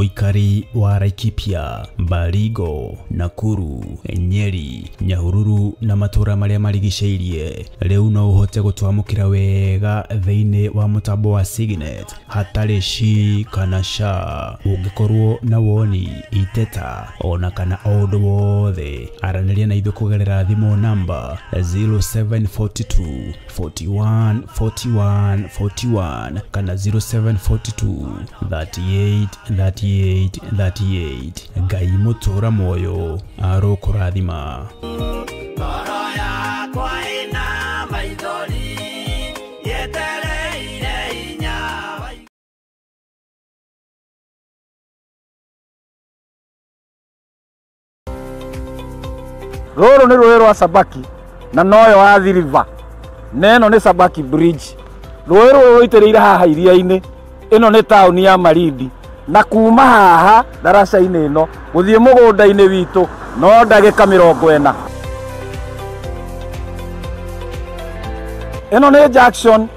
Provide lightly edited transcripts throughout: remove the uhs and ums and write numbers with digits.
Muikari wa Laikipia, Baringo, Nakuru, Nyeri, Nyahururu na matura maria marigiceirie riu no uhote gutwamukira wega thiini wa mutambo wa Signet hatari shi kana sha. Ungikorwo na woni, iteta ona kana undu wothe, araniria na ithu kugerera thimu namba 0742 41 41 41 kana 0742 38 38 38. Ngai mutura moyo arokurathima. Roro ni rũĩ rwa Sabaki na noyo wa Athi River. Neno ni Sabaki Bridge. Rũĩ rũrũ rũitĩrĩire haha iria-inĩ. Ĩno nĩ taũni ya Malindi. Na kuma haha daraca-inĩ ĩno gũthiĩ mũgũnda-inĩ witũ no ndagĩka 40. Ĩno nĩ junction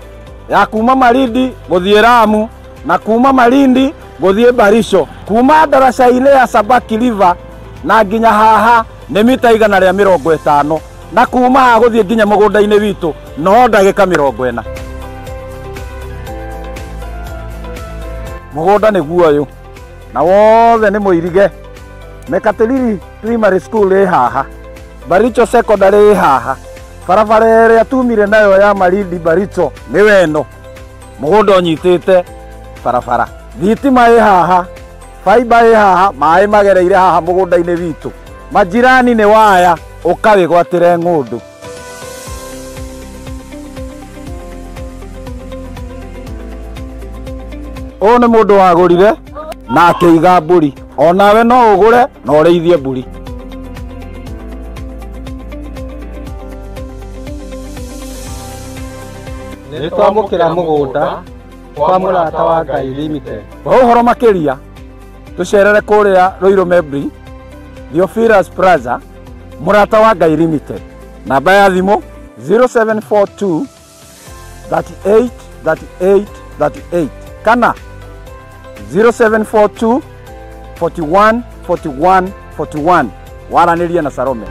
ya kuma Malindi gũthiĩ Lamu na kuma Malindi gũthiĩ Barisho. Kuma daraca-inĩ ya Sabaki River na nginya haha nĩ mita 150 na kuma haha gũthiĩ nginya mũgũnda-inĩ witũ no ndagĩka 40. Mũgũnda nĩ guoyo na wothe nĩ mũirige. Mekatilili Primary School ĩ haha, Baricho Secondary ĩ haha, barabara ĩrĩa tumire nayo ya Malindi Baricho nĩ weno. Mũgũnda ũnyitĩte barabara. Thitima ĩ haha, fiber ĩ haha, maĩ magereire haha mũgũnda-inĩ witũ. Majirani nĩ waya ũkawĩgwatĩre ng'ũndũ. Ũyũ nĩ mũndũ wagũrire na akĩiga mbũri. Onawe no ũgũre na ũrĩithie mbũri. Nĩ twamũkĩra mũgũnda kwa mũrata wa Ngai Limited. Ũhoro makĩria tũcerere kũrĩa Ruiru Mebri, Theophilus Plaza, mũrata wa Ngai Limited. Namba ya thimũ 0742 38 38 38 kana 0742 41 41 41. Waranĩria na Salome.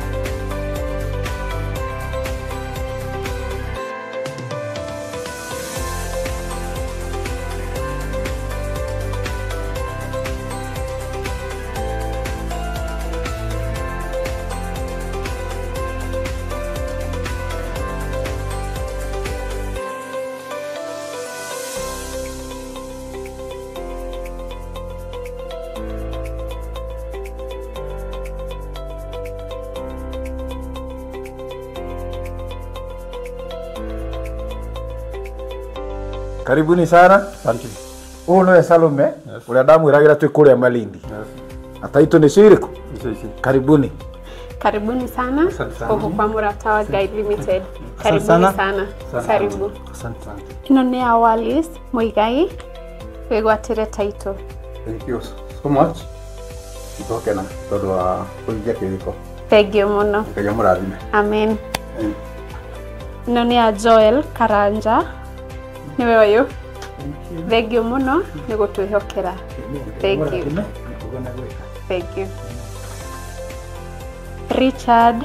Karibuni sana. Asante. Huyu ni Salome. Ule damu iragira tu kule Malindi. Ataitwa ni Shiriko. Karibuni. Karibuni sana kwa mũrata wa Ngai Limited. Karibuni sana. Karibu. Asante. Ino ni Awalis Muigai wegwatire title. Thank you so much. Itokena todo wa kuingia kiriko. Thank you muno. Ngai amurathime. Amen. Ino ni Joel Karanja. Niwe wayo. Thank you muno ni gutwihokera. Thank you. Thank you. Richard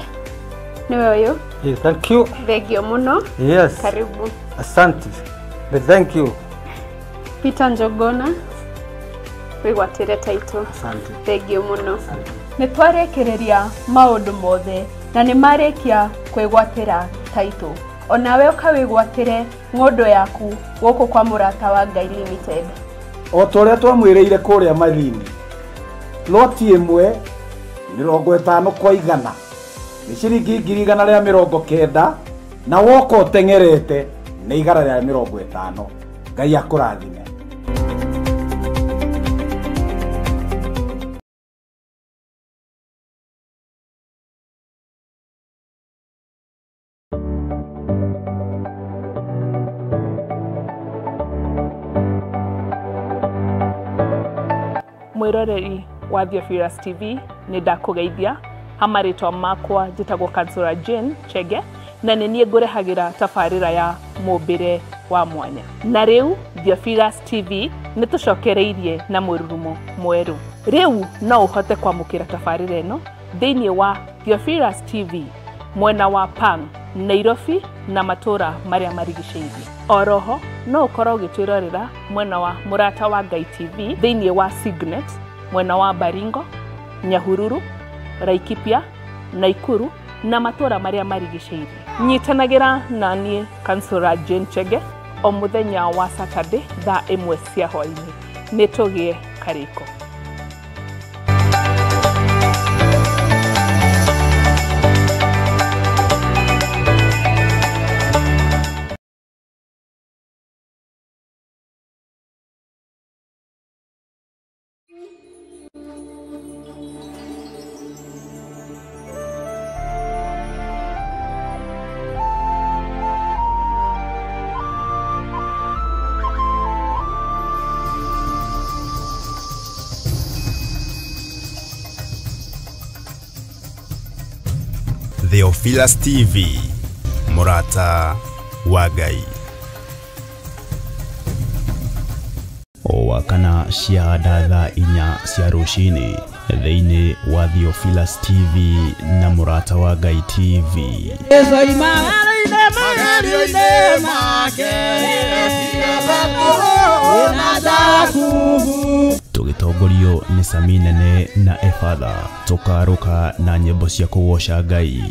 niwe wayo. Yes, thank you. Thank you muno. Yes. Karibu. Asante. Thank you. Peter Njogona wigwatire title. Asante. Thank you muno. Nĩ twarekereria maũndũ mothe na nĩ marĩkia kwĩgwatĩra title. Onawe ũkawĩgwatĩre ng'ũndũ yaku gũkũ kwa mũrata wa Ngai Limited. O tũrĩa twamwĩrĩire kũrĩa Malindi, loti ĩmwe 50 kwa 100 nĩ ciringi 190 na woka ũteng'erete nĩ 150. Ngai akũrathime. Mwiroreri wa Theophilus TV nĩ ndakugeithia hamarĩtwa makwa njĩtagwo Kansura Jane Chege na nĩ niĩ ngũrehagĩra tabarĩra ya mũmbĩre wa mwanya. Na riu Theophilus TV nitucokereirie na mururumo mweru. Riu no uhote kwamukira tabarĩra ĩno thĩinĩ wa Theophilus TV mwena wa Pang, Nairobi na matura maria marigicĩirie. Oroho no ukorwo ũgĩtwĩrorera mwena wa Mũrata wa Ngai TV thĩinĩ wa Signet mwena wa Baringo, Nyahururu, Laikipia, Naikuru na matura maria marigicĩirie. Nyitanagira na niĩ Councillor Jane Chege o muthenya wa Saturday thaa 1 cia hwaĩ-inĩ. Nĩtũgĩe karĩko. Theophilus TV, Mũrata wa Ngai. O wakana ciahanda thaa 4 cia rũcinĩ thĩinĩ wa Theophilus TV na Mũrata wa Ngai TV. Tũgĩtongorio nĩ Sami Nene na Efatha, tũkarũka na nyĩmbo cia kũgoca Ngai.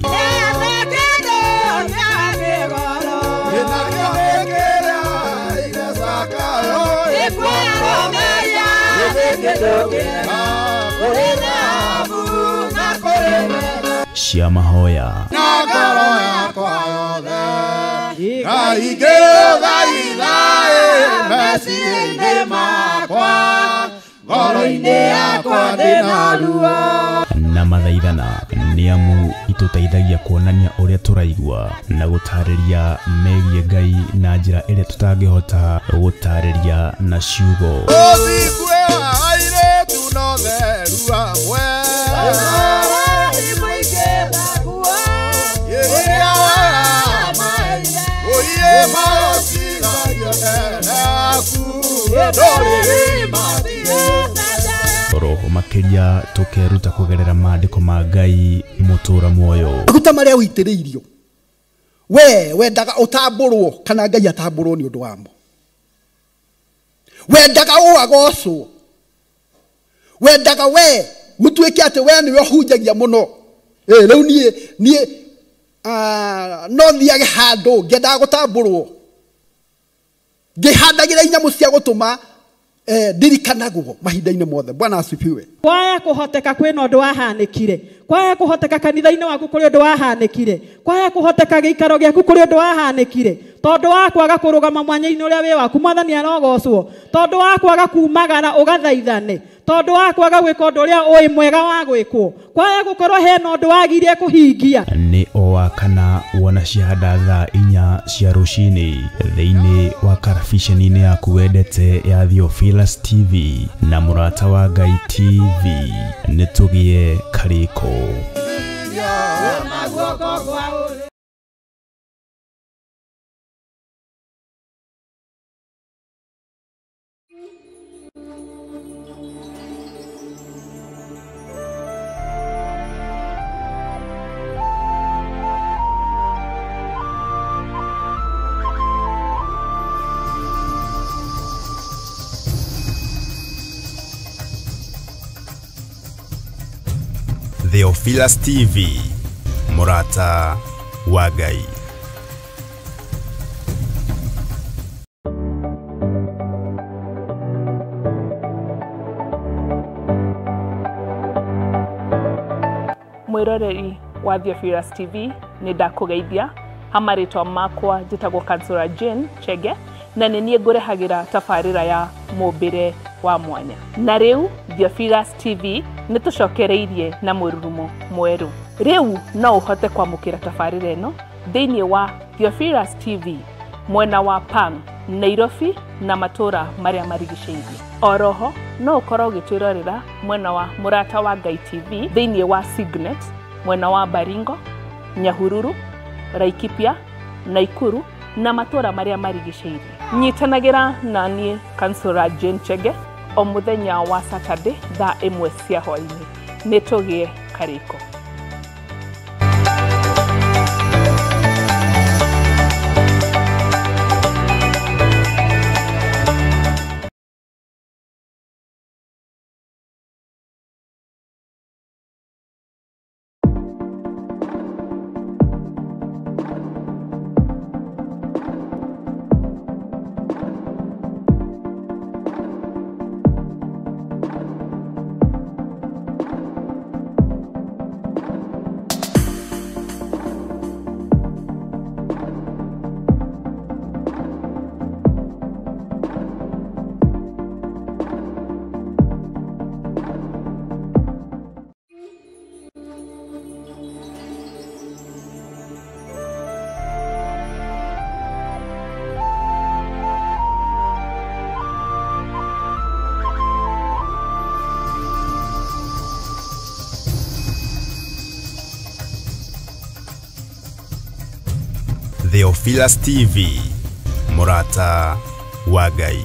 Cia mahoya na mathaithana nĩamu itũteithagia kuonania ũrĩa tũraigua na gũtarĩria megiĩ Ngai na njĩra ĩrĩa tũtangĩhota gũtarĩria na ciugo. Roho makiria tukeruta kugerera maandiko ma Ngai mutura muoyo. Maguta maria uitiriirio we wendaga utamburwo kana Ngai atamburwo ni undu wamo. Wendaga uagocwo, wendaga we mutuike ate we niwe hunjagia muno. Riu nie no thiage handu ngenda gutamburwo, ngihandagira inyamu cia gutuma ndirikanagwo mahinda-inĩ mothe. Bwana asifiwe. Kwaya kuhoteka kwina undu wahanĩkire, kwaya kuhoteka kanitha-inĩ waku kuri undu wahanĩkire, kwaya kuhoteka giikaro giaku kuri undu wahanĩkire, tondu wa kwaga kurugama mwanya-inĩ uria wi waku Mwathani arogocwo, tondu wa kwaga kumagara ugathaithane, tondu wa kwaga gwika undu uria ui mwega wa gwikwo, kwaya gukorwo hena undu wagirie kuhingia. Nĩ o wakana wona ciahanda thaa 4 cia rũcinĩ thĩinĩ wa karabiceni-inĩ yaku wendete ya Theophilus TV na Mũrata wa Ngai TV. Nĩtũgĩe karĩko. Theophilus TV, Mũrata wa Ngai. Mwiroreri wa Theophilus TV ni ndakugeithia. Hamarĩtwa makwa njĩtagwo Councillor Jane Chege na nĩ niĩ ngũrehagira tabarĩra ya mũmbĩre wa mwanya. Na rĩu Theophilus TV nĩtũcokereirie na mũrurumo mweru. Rĩu no uhote kwamũkĩra tabarĩra ĩno thĩinĩ wa Theophilus TV mwena wa Pang, Nairobi na matura maria marigicĩirie. Oroho no ukorwo ũgĩtwĩrorera mwena wa Mũrata wa Ngai TV thĩinĩ wa Signet mwena wa Baringo, Nyahururu, Laikipia, Naikuru na matura maria marigicĩirie. Nyitanagira nani Kansura Jane Chege o muthenya wa Saturday thaa 1 cia hwainĩ. Nĩtũgĩe karĩko. Theophilus TV, Murata wa Ngai.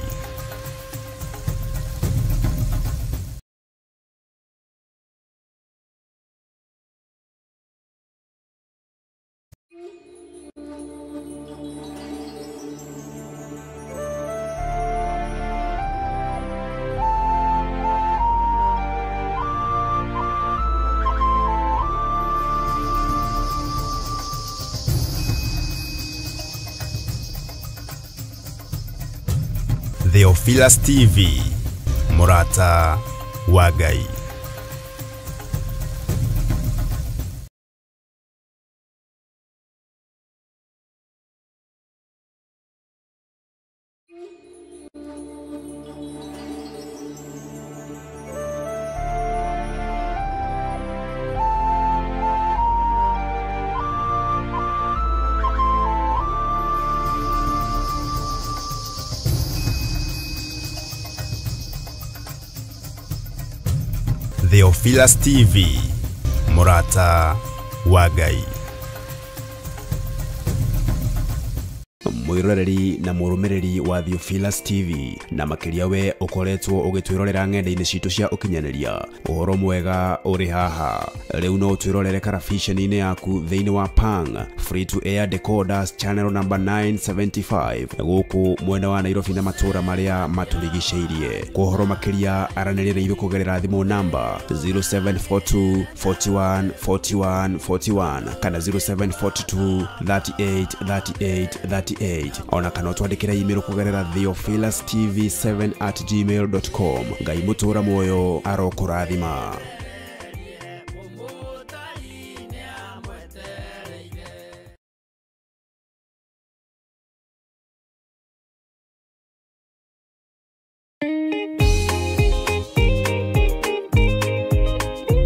Theophilus TV, Murata wa Ngai. Theophilus TV, Murata wa Ngai. Mwiroreri na murumiriri wa Theophilus TV na makiria we ukoretwo ugitwirorera ng'enda-ini citu cia ukinyaniria uhoro mwega uri haha riu no twirorere karabiceni-ini yaku thiini wa Pang free to air decoders channel number 975 guku mwena wa Nairobi na matura maria maturigiceirie kuhoro makiria aranirire ithu kugerera thimu namba 0742 41 41 41 kana 0742 38 38 38 ona kana twandikira email kugerera theophilustv7@gmail.com. Ngai mutura moyo arokurathima.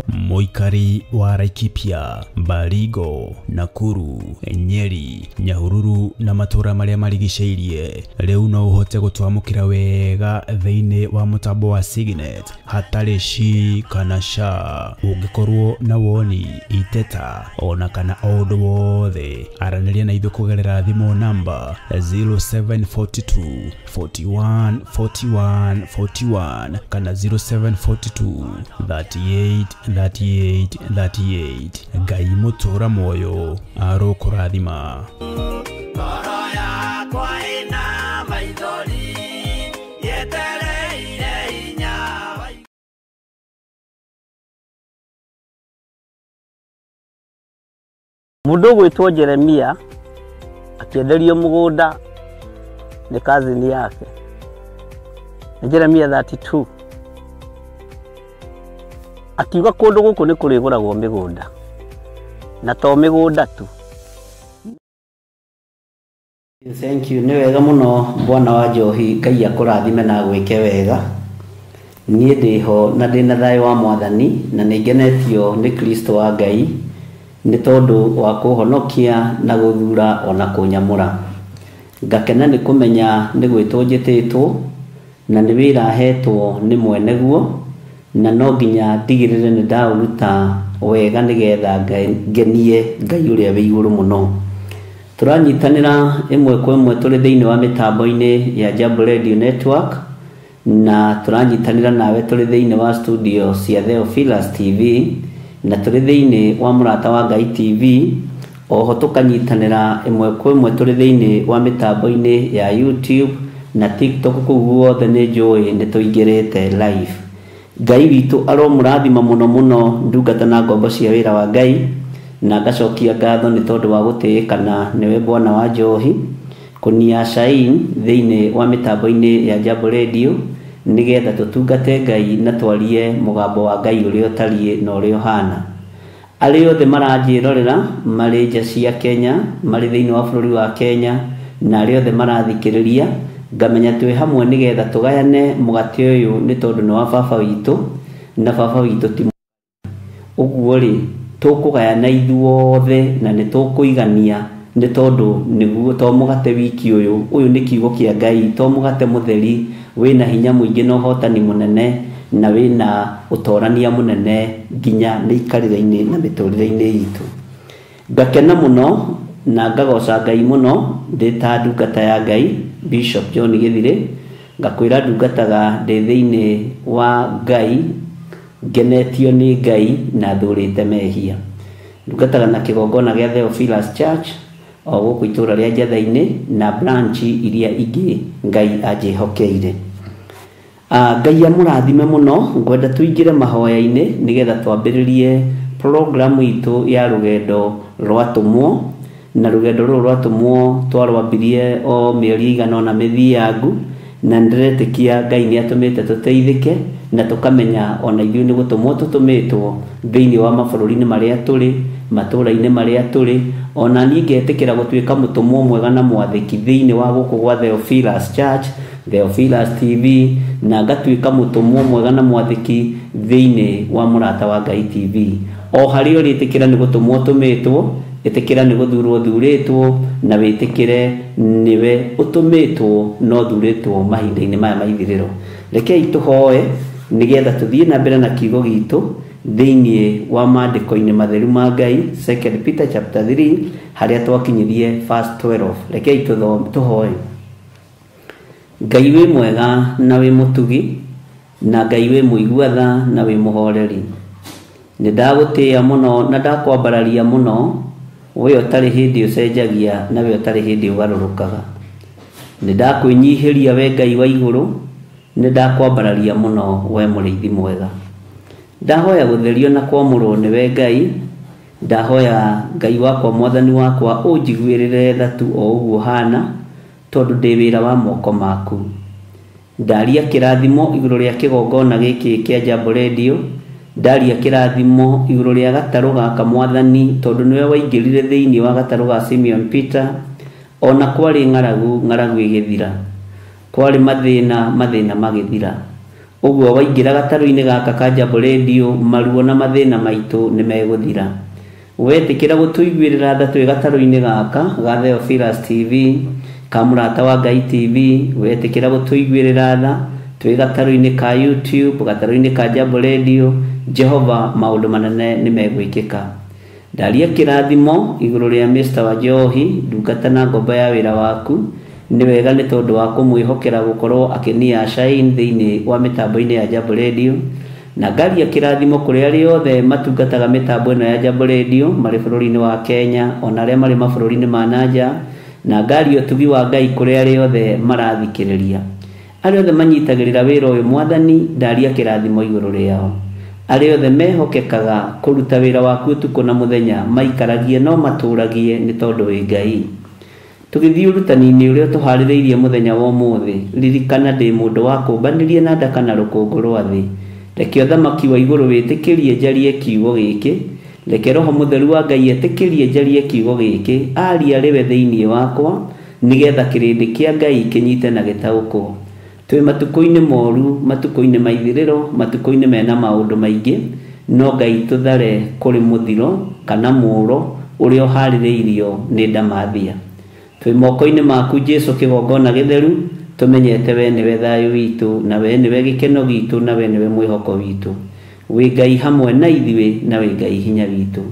Moikari wa Laikipia, Baringo, Nakuru, Nyeri, Nyahururu na matura maria marigiceirie riu no uhote gutwamukira wega thiini wa mutambo wa Signet hatari shi kana sha. Ungikorwo na woni iteta ona kana undu wothe araniria na ithu kugerera thimu namba 0742 41 41 41 kana 0742 38 38. Ngai mutura moyo arokurathima. Mundu gwitwo Jeremia akienderio mugunda ni kazini yake. Jeremia 32 akiuga kundu guku ni kuriguragwo migunda na to migunda tu. Thank you. Ni wega muno bwana wa Njohi, Ngai akurathime na gwike wega. Nie ndiho na ndina thayo wa Mwathani na ningenetio ni Kristo wa Ngai ni tondu wa kuhonokia na guthura ona kunyamura. Ngakena ni kumenya ni gwitwo njititwo na ni wira hetwo ni mweneguo na no nginya ndigirire ni ndauruta wega nigetha ngenie Ngai uria wi iguru muno. Turanyitanira imwe kwa imwe turi thiini wa mitambo-ini ya Jambo Radio Network, na turanyitanira nawe turi thiini wa studio cia Theophilus TV, na turi thiini wa Murata wa Ngai TV. Oho tukanyitanira imwe kwa imwe turi thiini wa mitambo-ini ya YouTube na TikTok. Kuguo wothe ni njui ni tuingirite live. Ngai witu aro murathima muno muno ndungata na ngombo cia wira wa Ngai, na ngacokia ngatho ni tondu wa gutiikana niwe Bwana wa Njohi kunia Shine thiini wa mitambo-ini ya Jambo Radio, nigetha tutungate Ngai na twarie mugambo wa Ngai uria utarie na uria uhana. Ari othe maranjirorera mari nja cia Kenya, mari thiini wa bururi wa Kenya, na ari othe marathikiriria, ngamenya twi hamwe nigetha tugayane mugate uyu ni tondu ni wa baba witu, na baba witu ti uguo ri tukugayana ithuothe na ni tukuigania ni tondu niguo to mugate wiki uyu ni kiugo kia Ngai, to mugate mutheri wina hinya muingi na uhotani munene na wina utorania munene nginya ni ikarire-ini na miturire-ini itu. Ngakena muno na ngagoca Ngai muno ndita ndungata ya Ngai Bishop John Githire, ngakwira ndungataga ndi thiini wa Ngai, ngenetio ni Ngai na thurite mehia. Ndungataga na kigongona gia Theophilus Church o guku itura ria Njatha-ini na branch iria ingi Ngai anjihokeire. Ngai amurathime muno. Ngwenda tuingire mahoya-ini nigetha twambiririe program itu ya rugendo rwatumwo, na rugendo ruru rwatumwo twarwambirie o mieri igana na mithiangu, na ndiretikia Ngai ni atumite tuteithike na tukamenya ona ithuĩ ni gutumwo tutumitwo thiini wa mabururi-ini maria turi, matura-ini maria turi, ona ni ngetikira gutuika mutumwo mwega na mwathiki thiini wa guku gwa Theophilus Church, Theophilus TV, na ngatuika mutumwo mwega na mwathiki thiini wa Murata wa Ngai TV. O hari uri itikira ni gutumwo tumitwo, itikira ni guthurwo thuritwo, na witikire niwe utumitwo no thuritwo mahinda-ini maya maithiriro. Rekei tuhoe nigetha tuthie na mbere na kiugo gitu thiini wa maandiko-ini matheru ma Ngai, 2 Peter chapter 3 haria twakinyirie verse 12. Rekei tuhoe. Ngai wi mwega na wi mutugi, na Ngai wi muigua tha na wi muhoreri. Ni ndagutia muno na ndakwambararia muno, we utari hindi ucenjagia na we utari hindi ugarurukaga. Ni ndakwinyihiria we Ngai wa iguru, ni ndakwambararia muno we muriithi mwega. Ndahoya gutherio na kwamurwo ni we Ngai, ndahoya Ngai wakwa mwathani wakwa unjiguirire thatu o uguo hana, tondu ndi wira wa moko maku. Ndaria kirathimo iguru ria kigongona giki kia Jambo Radio, ndaria kirathimo iguru ria gataru gaka mwathani, tondu niwe waingirire thiini wa gataru ga Simeon Peter, ona kwari ng'aragu igithira, kwari mathina magithira. Uguo waingira gataru-ini gaka ka Jambo Radio, maruo na mathina maitu ni meguthira. Wetikira gutuiguirira tha twi gataru-ini gaka ga Theophilus TV, ka Murata wa Ngai TV, wetikira gutuiguirira tha twi gataru-ini ka YouTube, gataru-ini ka Jambo Radio. Jehova maundu manene ni megwikika. Ndaria kirathimo iguru ria Mr. wa Njohi, ndungata na ngombo ya wira waku, ni wega ni tondu wa kumwihokera gukorwo akinia Shine thiini wa mitambo-ini ya Jambo Radio, na ngaria kirathimo kuri ari othe matungataga mitambo ino ya Jambo Radio mari bururi-ini wa Kenya, ona aria mari mabururi-ini ma nanja, na ngaria utugi wa Ngai kuri ari othe marathikiriria. Ari othe manyitagirira wira uyu mwathani, ndaria kirathimo iguru riao. Ari othe mehokekaga kuruta wira waku utuku na muthenya, maikaragie no maturagie ni tondu wi Ngai. Tugithii urutani-ini uria tuhaririirie muthenya wa umuthi, ririkana ndi mundu wa kumbanirie na ndaka na rukungu rwa thi. Reke uthamaki wa iguru witikirie njarie kiugo giki, reke Roho Mutheru wa Ngai etikirie njarie kiugo giki, aria riwe thiini wakwa, nigetha kirindi kia Ngai kinyite na gitaukwo. Twi matuko-ini moru, matuko-ini maithiriro, matuko-ini mena maundu maingi, no Ngai tuthare kuri muthiro kana muro uria uhaririirio ni ndamathia. Twi moko-ini maku Jesu kigongona githeru, tumenyete we niwe thayu witu, na we niwe gikeno gitu, na we niwe mwihoko witu. Wi Ngai hamwe na ithuĩ, na wi Ngai hinya witu.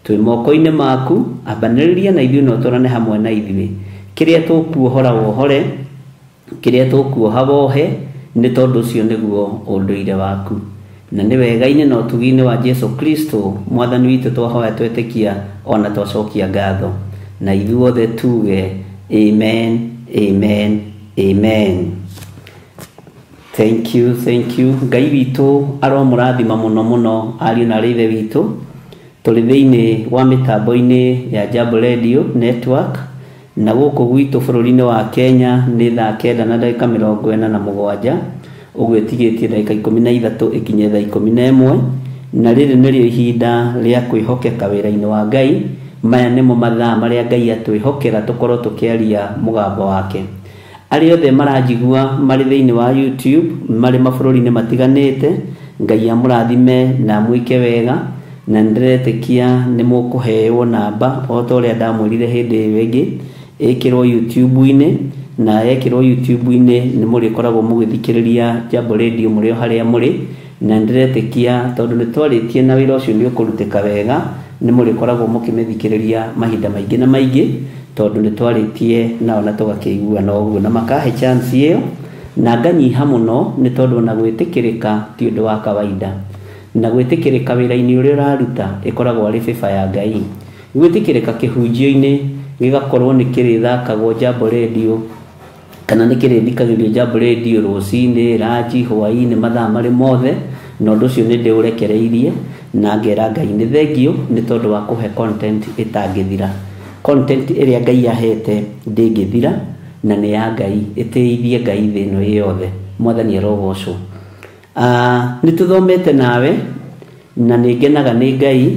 twĩ moko-inĩ maku, ambanĩrĩria na ithuĩ na ũtũrane hamwe na ithuĩ. Kĩrĩa tũkuohora wohore, kĩrĩa tũkuoha wohe, nĩ tondũ ũcio nĩguo ũndũire waku. Na nĩ wega-inĩ na ũtugi-inĩ wa Jesu Kristo mwathani witũ twahoya twetĩkia ona twacokia ngatho. Na ithuothe tuge amen, amen, amen. Thank you, thank you. Ngai witũ aromũrathima mũno mũno ariũ na aarĩ a Ithe witũ. Tũrĩ thĩinĩ wa mĩtambo-inĩ ya Jambo Radio Network, na gũkũ gwitũ bũrũri-inĩ wa Kenya nĩ thaa 9:47, ũguo ĩtigĩtie ndagĩka 13 ĩkinye thaa 11, na rĩrĩ nĩrĩo ihinda rĩa kwĩhokeka wĩra-inĩ wa Ngai. Maya nĩmo mathaa marĩa Ngai atwĩhokera tũkorwo tũkĩaria mũgambo wake. Arĩa othe maranjigua marĩ thĩinĩ wa YouTube, marĩ mabũrũri-inĩ matiganĩte, Ngai amũrathime na mwĩke wega, na ndĩretĩkia nĩ mũkũheo namba o ta ũrĩa ndamwĩrire hĩndĩ ĩyo ĩngĩ, ĩkĩrwo YouTube-inĩ, na yekĩrwo YouTube-inĩ nĩ mũrĩkoragwo mũgĩthikĩrĩria Jambo Radio mũrĩ o harĩa mũrĩ, na ndĩretĩkia tondũ nĩ twarĩtie na wĩra ũcio nĩ ũkũrutĩka wega, nĩ mũrĩkoragwo mũkĩmĩthikĩrĩria mahinda maingĩ na maingĩ, tondũ nĩ twarĩtie nao na tũgakĩiguana ũguo na makahe chance ĩyo, na nganyiha mũno nĩ tondũ ona gwĩtĩkĩrĩka ti ũndũ wa kawaida, na gwĩtĩkĩrĩka wĩra-inĩ ũrĩa ũraruta ĩkoragwo arĩ bĩba ya Ngai. Gwĩtĩkĩrĩka kĩhunjio-inĩ gĩgakorwo nĩ kĩrĩthakagwo Jambo Radio, kana nĩ kĩrĩthikagĩrio Jambo Radio rũcinĩ, ranji, hwaĩ-inĩ, mathaa marĩ mothe, na ũndũ ũcio nĩ ndĩũrekereirie na ngera Ngai nĩ thengio nĩ tondũ wa kũhe content ĩtangĩthira. Content ĩrĩa Ngai ahete ndĩngĩthira, na nĩ ya Ngai, ĩtĩithie Ngai thĩ ĩno yothe. Mwathani arogocwo. Nĩ tũthomete nawe na nĩ ngenaga nĩ Ngai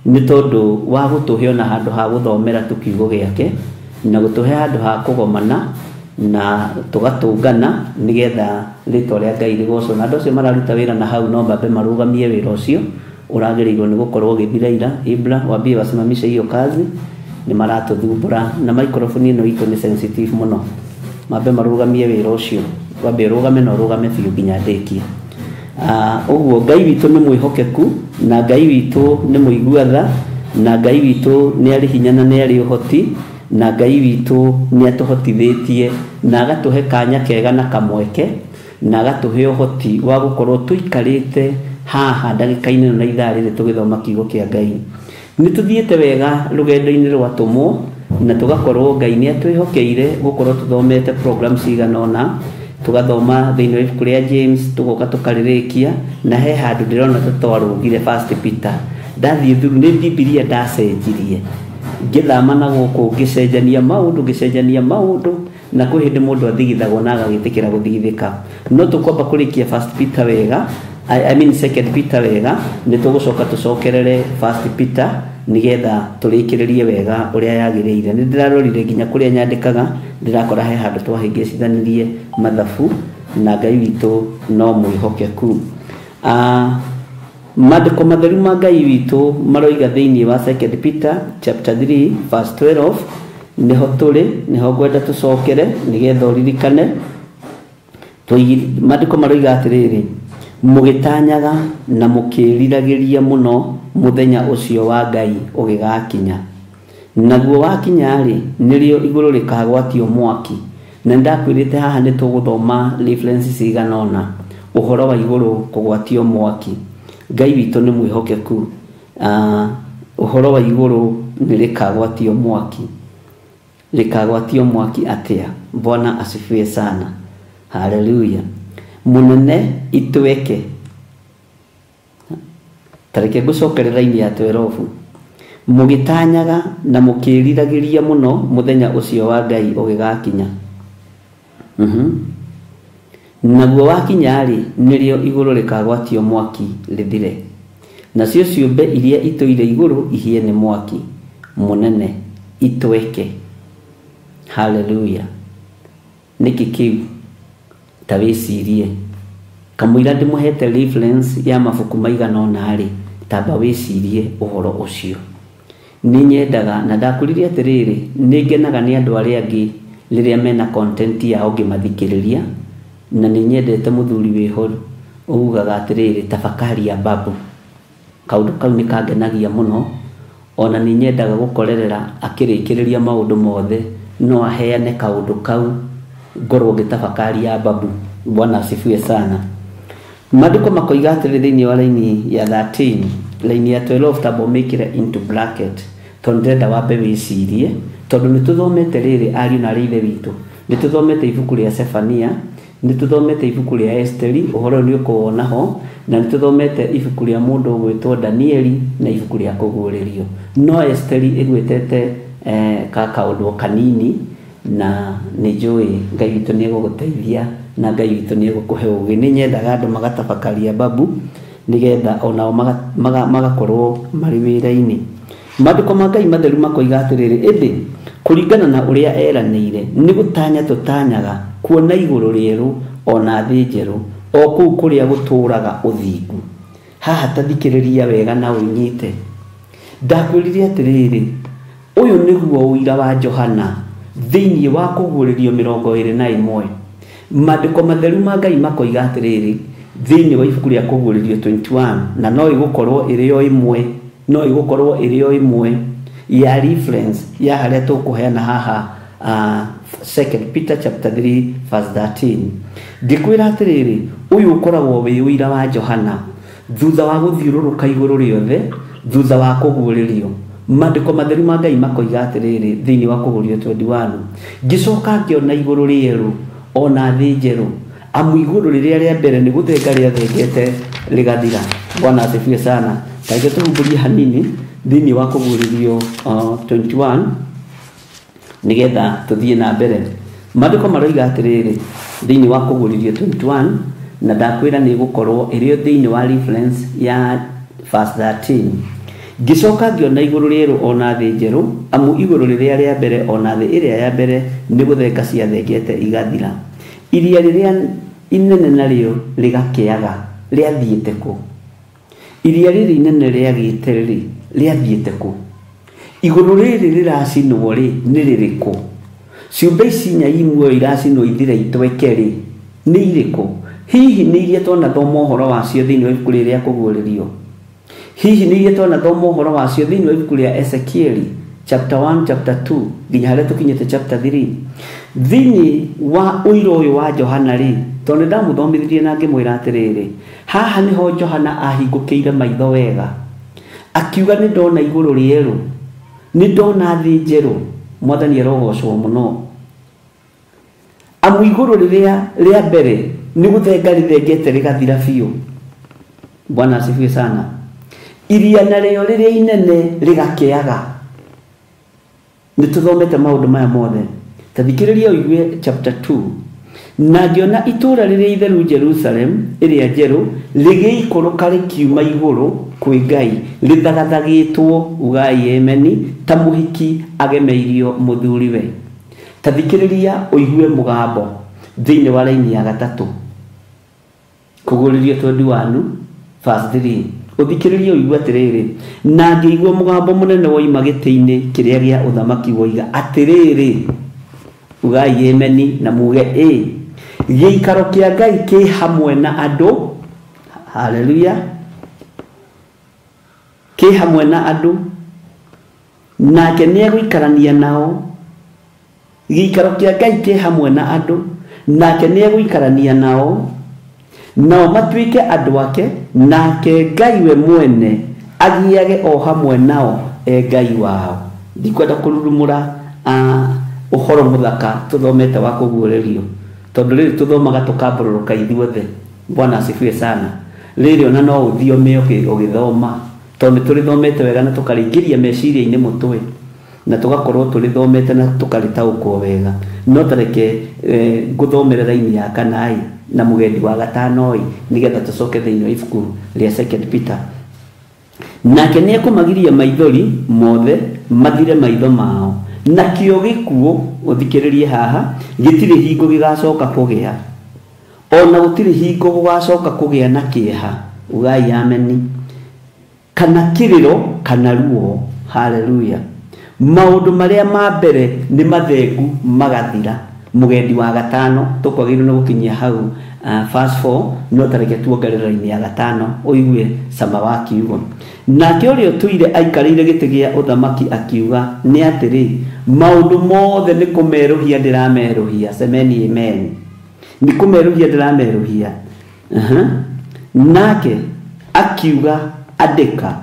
nĩ tondũ wa gũtũhe ona handũ ha gũthomera tũkiugo gĩake, na gũtũhe handũ ha kũgomana na tũgatũngana nĩgetha rĩtwa rĩa Ngai rĩgocwo. Na andũ acio mararuta wĩra na hau no mambe marũgamie wĩra ũcio ũragĩrĩirwo nĩ gũkorwo ũgĩthira ira. Ibra wambie wasimamishe hiyo kazi, nĩ maratũthumbũra na microphone ĩno itũ nĩ sensitive mũno. Mambe marũgamie wĩra ũcio, wambe ũrũgame na ũrũgame biũ nginya ndĩkie. Ũguo Ngai witũ nĩ mwĩhokeku, na Ngai witũ nĩ mũigua tha, na Ngai witũ nĩ arĩ hinya na nĩ arĩ ũhoti, na Ngai witũ nĩ atũhotithĩtie na agatũhe kanya kega na kamweke, na agatũhe ũhoti wa gũkorwo tũikarĩte haha ndagĩka-inĩ na ithaa rĩrĩ tũgĩthoma kiugo kĩa Ngai. Nĩ tũthiĩte wega rũgendo-inĩ rwatũmwo, na tũgakorwo Ngai nĩ atwĩhokeire gũkorwo tũthomete program cigana ũna, tugathoma thĩinĩ wa ibuku rĩa James, tũgoka tũkarĩrĩkia, na he handũ ndĩrona tũtwarũgire 1 Peter. Ndathiĩ through nĩ Bibilia ndacenjirie, ngĩthama na gũkũ ngĩcenjania maũndũ, na kwĩ hĩndĩ mũndũ athigithagwo na agagĩtĩkĩra gũthigithĩka. No tũkwamba kũrĩkia 1 Peter wega, I mean 2 Peter wega, nĩ tũgũcoka tũcokerere 1 Peter nĩgetha tũrĩkĩrĩrie wega ũrĩa yagĩrĩire. Nĩ ndĩrarorire nginya kũrĩa nyandĩkaga, ndĩrakora he handũ twahĩngĩcithanirie mathabu, na Ngai witũ no mwĩhokeku. Maandĩko matheru ma Ngai witũ maroiga thĩinĩ wa 2 Peter chapter 3 verse 12, nĩho tũrĩ, nĩho ngwenda tũcokere nĩgetha ũririkane. Maandĩko maroiga atĩrĩrĩ, mũgĩtanyaga na mũkĩriragĩria mũno mũthenya ũcio wa Ngai ũgĩgakinya. Naguo wakinya-rĩ, nĩrĩo igũrũ rĩkagwatio mwaki. Na ndakwĩrĩte haha nĩ tũgũthoma references cigana ũna, ũhoro wa igũrũ kũgwatio mwaki. Ngai witũ nĩ mwĩhokeku. Ũhoro wa igũrũ nĩ rĩkagwatio mwaki. Rĩkagwatio mwaki atĩa? Bwana asifiwe sana. Haleluya. Mũnene itweke. Tareke ngũcokerera-inĩ ya 12. Mũgĩtanyaga na mũkĩriragĩria mũno mũthenya ũcio wa Ngai ũgĩgakinya. Naguo wakinya-rĩ, nĩrĩo igũrũ rĩkagwatio mwaki rĩthire, nacio ciũmbe iria itũire igũrũ ihie nĩ mwaki mũnene itweke. Haleluya. Nĩkĩ kĩu? Ta wĩcirie. Kamũira ndĩmũhete reference ya mabuku maigana ũna-rĩ, tamba wĩcirie ũhoro ũcio. Nĩ nyendaga na ndakũririe atĩrĩrĩ, nĩ ngenaga nĩ andũ arĩa angĩ rĩrĩa mena content yao ngĩmathikĩrĩria, na nĩ nyendete mũthuri wĩhoru ugaga atĩrĩrĩ, tafakari ya babu. Kaũndũ kau nĩ kangenagia mũno, ona nĩ nyendaga gũkorerera akĩrĩkĩrĩria maũndũ mothe no aheane kaũndũ kau ngorwo ngĩtabakari ya babu. Bwana asifiwe sana. Maandĩko makoiga atĩrĩ thĩinĩ wa laini ya 13, laini ya 12 tabo mekĩre into bracket tondũ ndĩrenda wambe wĩcirie, tondũ nĩ tũthomete rĩrĩ ariũ na arĩ ithe witũ, nĩ tũthomete ibuku rĩa Sefania, nĩ tũthomete ibuku rĩa Esteri, ũhoro nĩ ũkũwona ho, na nĩ tũthomete ibuku rĩa mũndũ ũgwĩtwo Danieli na ibuku rĩa kũguũrĩrio. No Esteri ĩgwĩtete kaũndũ kanini, na nĩ njũĩ Ngai witũ nĩ egũgũteithia na Ngai witũ nĩ egũkũhe ũũgĩ. Nĩ nyendaga andũ magatabakaria babu nĩgetha onao magakorwo marĩ wĩra-inĩ. Maandĩko ma Ngai matheru makoiga atĩrĩrĩ, ĩndĩ kũringana na ũrĩa eranĩire nĩ gũtanya tũtanyaga kuona igũrũ rĩerũ ona thĩ njerũ o kũu kũrĩa gũtũũraga ũthingu. Haha tathikĩrĩria wega na ũnyite. Ndakwĩrire atĩrĩrĩ, ũyũ nĩguo ũira wa Johana thĩinĩ wa kũguũrĩrio 21. Maandĩko matheru ma Ngai makoiga atĩrĩrĩ thĩinĩ wa ibuku rĩa kũguũrĩrio 21, na no ĩgũkorwo ĩrĩ o ĩmwe, no ĩgũkorwo ĩrĩ o ĩmwe ya reference ya harĩa tũkũheana haha 2 Peter chapter 3 verse 13. Ndikwĩra atĩrĩrĩ, ũyũ ũkoragwo wĩ ũira wa Johana thutha wa gũthiũrũrũka igũrũ rĩothe, thutha wa kũguũrĩrio. Maandĩko matheru ma Ngai makoiga atĩrĩrĩ thĩinĩ wa kũguũrĩrio 21, ngĩcoka ngĩona igũrũ rĩerũ ona thĩ njerũ, amu igũrũ rĩrĩa rĩa mbere nĩ gũthenga rĩathengete rĩgathira. Bwana asifiwe sana. Kaige tũhumburie hanini thĩinĩ wa kũguũrĩrio 21 nĩgetha tũthiĩ na mbere. Maandĩko maroiga atĩrĩrĩ thĩinĩ wa kũguũrĩrio 21, na ndakwĩra nĩ gũkorwo ĩrĩ thĩinĩ wa reference ya verse 13. Ngĩcoka ngĩona igũrũ rĩerũ ona thĩ njerũ, amu igũrũ rĩrĩa rĩa mbere ona thĩ ĩrĩa ya mbere nĩ gũthenga ciathengete igathira. Iria rĩrĩa inene narĩo rĩgakĩaga rĩathiĩte kũ? Iria rĩrĩ inene rĩagĩte rĩ rĩathiĩte kũ? Igũrũ rĩrĩ rĩracinwo rĩ nĩ rĩrĩkũ? Ciũmbe ici inya imwe iracinwo ithire itweke rĩ nĩ irĩkũ? Hihi nĩ iria twanathoma ũhoro wacio thĩinĩ wa ibuku rĩa kũguũrĩrio? Hihi nĩ iria twanathoma ũhoro wacio thĩinĩ wa ibuku rĩa Ezekieli chapter 1 chapter 2 nginya harĩa tũkinyĩte chapter 3? Thĩinĩ wa ũira ũyũ wa Johana rĩ, tondũ ndamũthomithirie na ngĩmwĩra atĩrĩrĩ, haha nĩho Johana ahingũkĩire maitho wega, akiuga nĩ ndona igũrũ rĩerũ, nĩ ndona thĩ njerũ. Mwathani arogocwo mũno. Amu igũrũ rĩrĩa rĩa mbere nĩ gũthenga rĩthengete rĩgathira biũ. Bwana asifiwe sana. Iria narĩo rĩrĩa inene rĩgakĩaga. Nĩ tũthomete maũndũ maya mothe. Tathikĩrĩria ũigue chapter 2. Na ngĩona itũũra rĩrĩa itheru Jerusalem ĩrĩa njerũ rĩgĩikũrũka rĩkiuma igũrũ kwĩ Ngai rĩthagathagĩtwo, ugai ameni, ta mũhiki agemeirio mũthuriwe. Tathikĩrĩria ũigue mũgambo thĩinĩ wa laini ya 3, kũguũrĩrio 21 verse 3. Ũthikĩrĩria ũigue atĩrĩrĩ, na ngĩigua mũgambo mũnene woima gĩtĩ-inĩ kĩrĩa gĩa ũthamaki woiga atĩrĩrĩ, ugai ameni na muge gĩikaro kĩa Ngai kĩ hamwe na andũ. Haleluya. Kĩ hamwe na andũ, nake nĩ egũikarania nao. Gĩikaro kĩa Ngai kĩ hamwe na andũ, nake nĩ egũikarania nao, nao matuĩke andũ ake, nake Ngai we mwene agiage o hamwe nao Ngai wao. Ndikwenda kũrurumũra ũhoro mũthaka tũthomete wa kũguũrĩrio, tondũ rĩrĩ tũthomaga tũkambũrũrũka ithuothe. Bwana asifiwe sana. Rĩrĩ ona no ũthiome ũgĩthoma, tondũ tũrĩthomete wega na tũkarĩingĩria meciria-inĩ mũtwe, na tũgakorwo tũrĩthomete na tũkarĩtaũkwo wega. No tareke ngũthomere raini ya 4 na mũgendi wa 5 nĩgetha tũcoke thĩinĩ wa ibuku rĩa 2 Peter. Nake nĩ ekũmagiria maithori mothe mathire maitho mao, na kĩo gĩkuũ, ũthikĩrĩrie haha, gĩtirĩ hingo gĩgacoka kũgĩa, ona gũtirĩ hingo gũgacoka kũgĩa na kĩeha, ugai ameni, kana kĩrĩro kana ruo. Haleluya. Maũndũ marĩa ma mbere nĩ mathengu magathira, mugendi wa gatano tukwagirwo no gukinyia hau fast 4 no tareke tuongerera-ini ya gatano uigue sama wa kiugo nake urio tuire aikarire giti gia uthamaki akiuga ni atiri maundu mothe ni kumeruhia ndirameruhia semeni amen ni kumeruhia ndirameruhia nake akiuga andika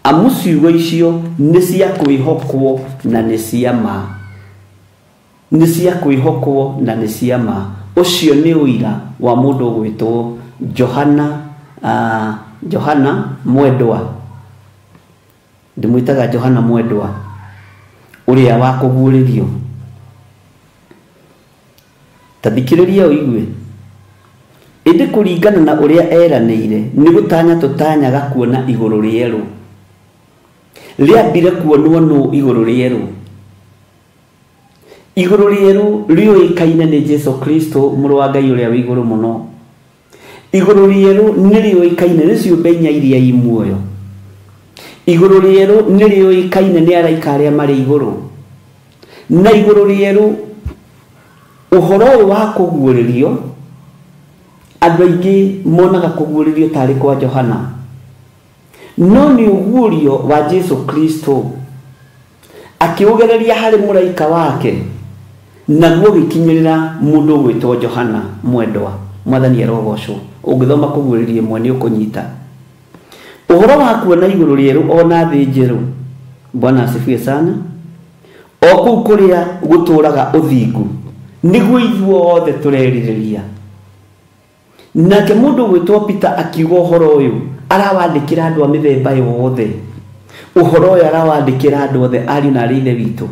amuciugo icio ni cia kwihokwo na ni cia ma ni cia kwihokwo na ni cia ma ucio ni uira wa mundu gwitwo Johana Mwendwa ndimwitaga Johana Mwendwa uria wa kuguririo tathikiriria uigue indi kuringana na uria eranire ni gutanya tutanyaga kuona iguru rieru riambire kuonwo no iguru rieru rioikaine ni Jesu Kristo muru wa Ngai uria wi iguru muno iguru rieru ni rioikaine ni ciumbe inya iria i muoyo iguru rieru ni rioikaine ni araika aria mari iguru na iguru rieru uhoro wa kuguririo andu aingi monaga kuguririo tari kwa Johana no ni ugurio wa Jesu Kristo akiugereria hari muraika wake naguo gikinyirira mundu gwitwo Johana Mwendwa mwathani arogocwo ungithoma kuguririe mwene ukunyita uhoro wa kuona iguru rieru ona thi njeru bwana asifiwe sana oku kuria guturaga uthingu niguo ithuothe tureririria nake mundu gwitwo Peter akiuga uhoro uyu arawandikira andu a mithemba yothe uhoro uyu arawandikira andu othe ari na rithe witu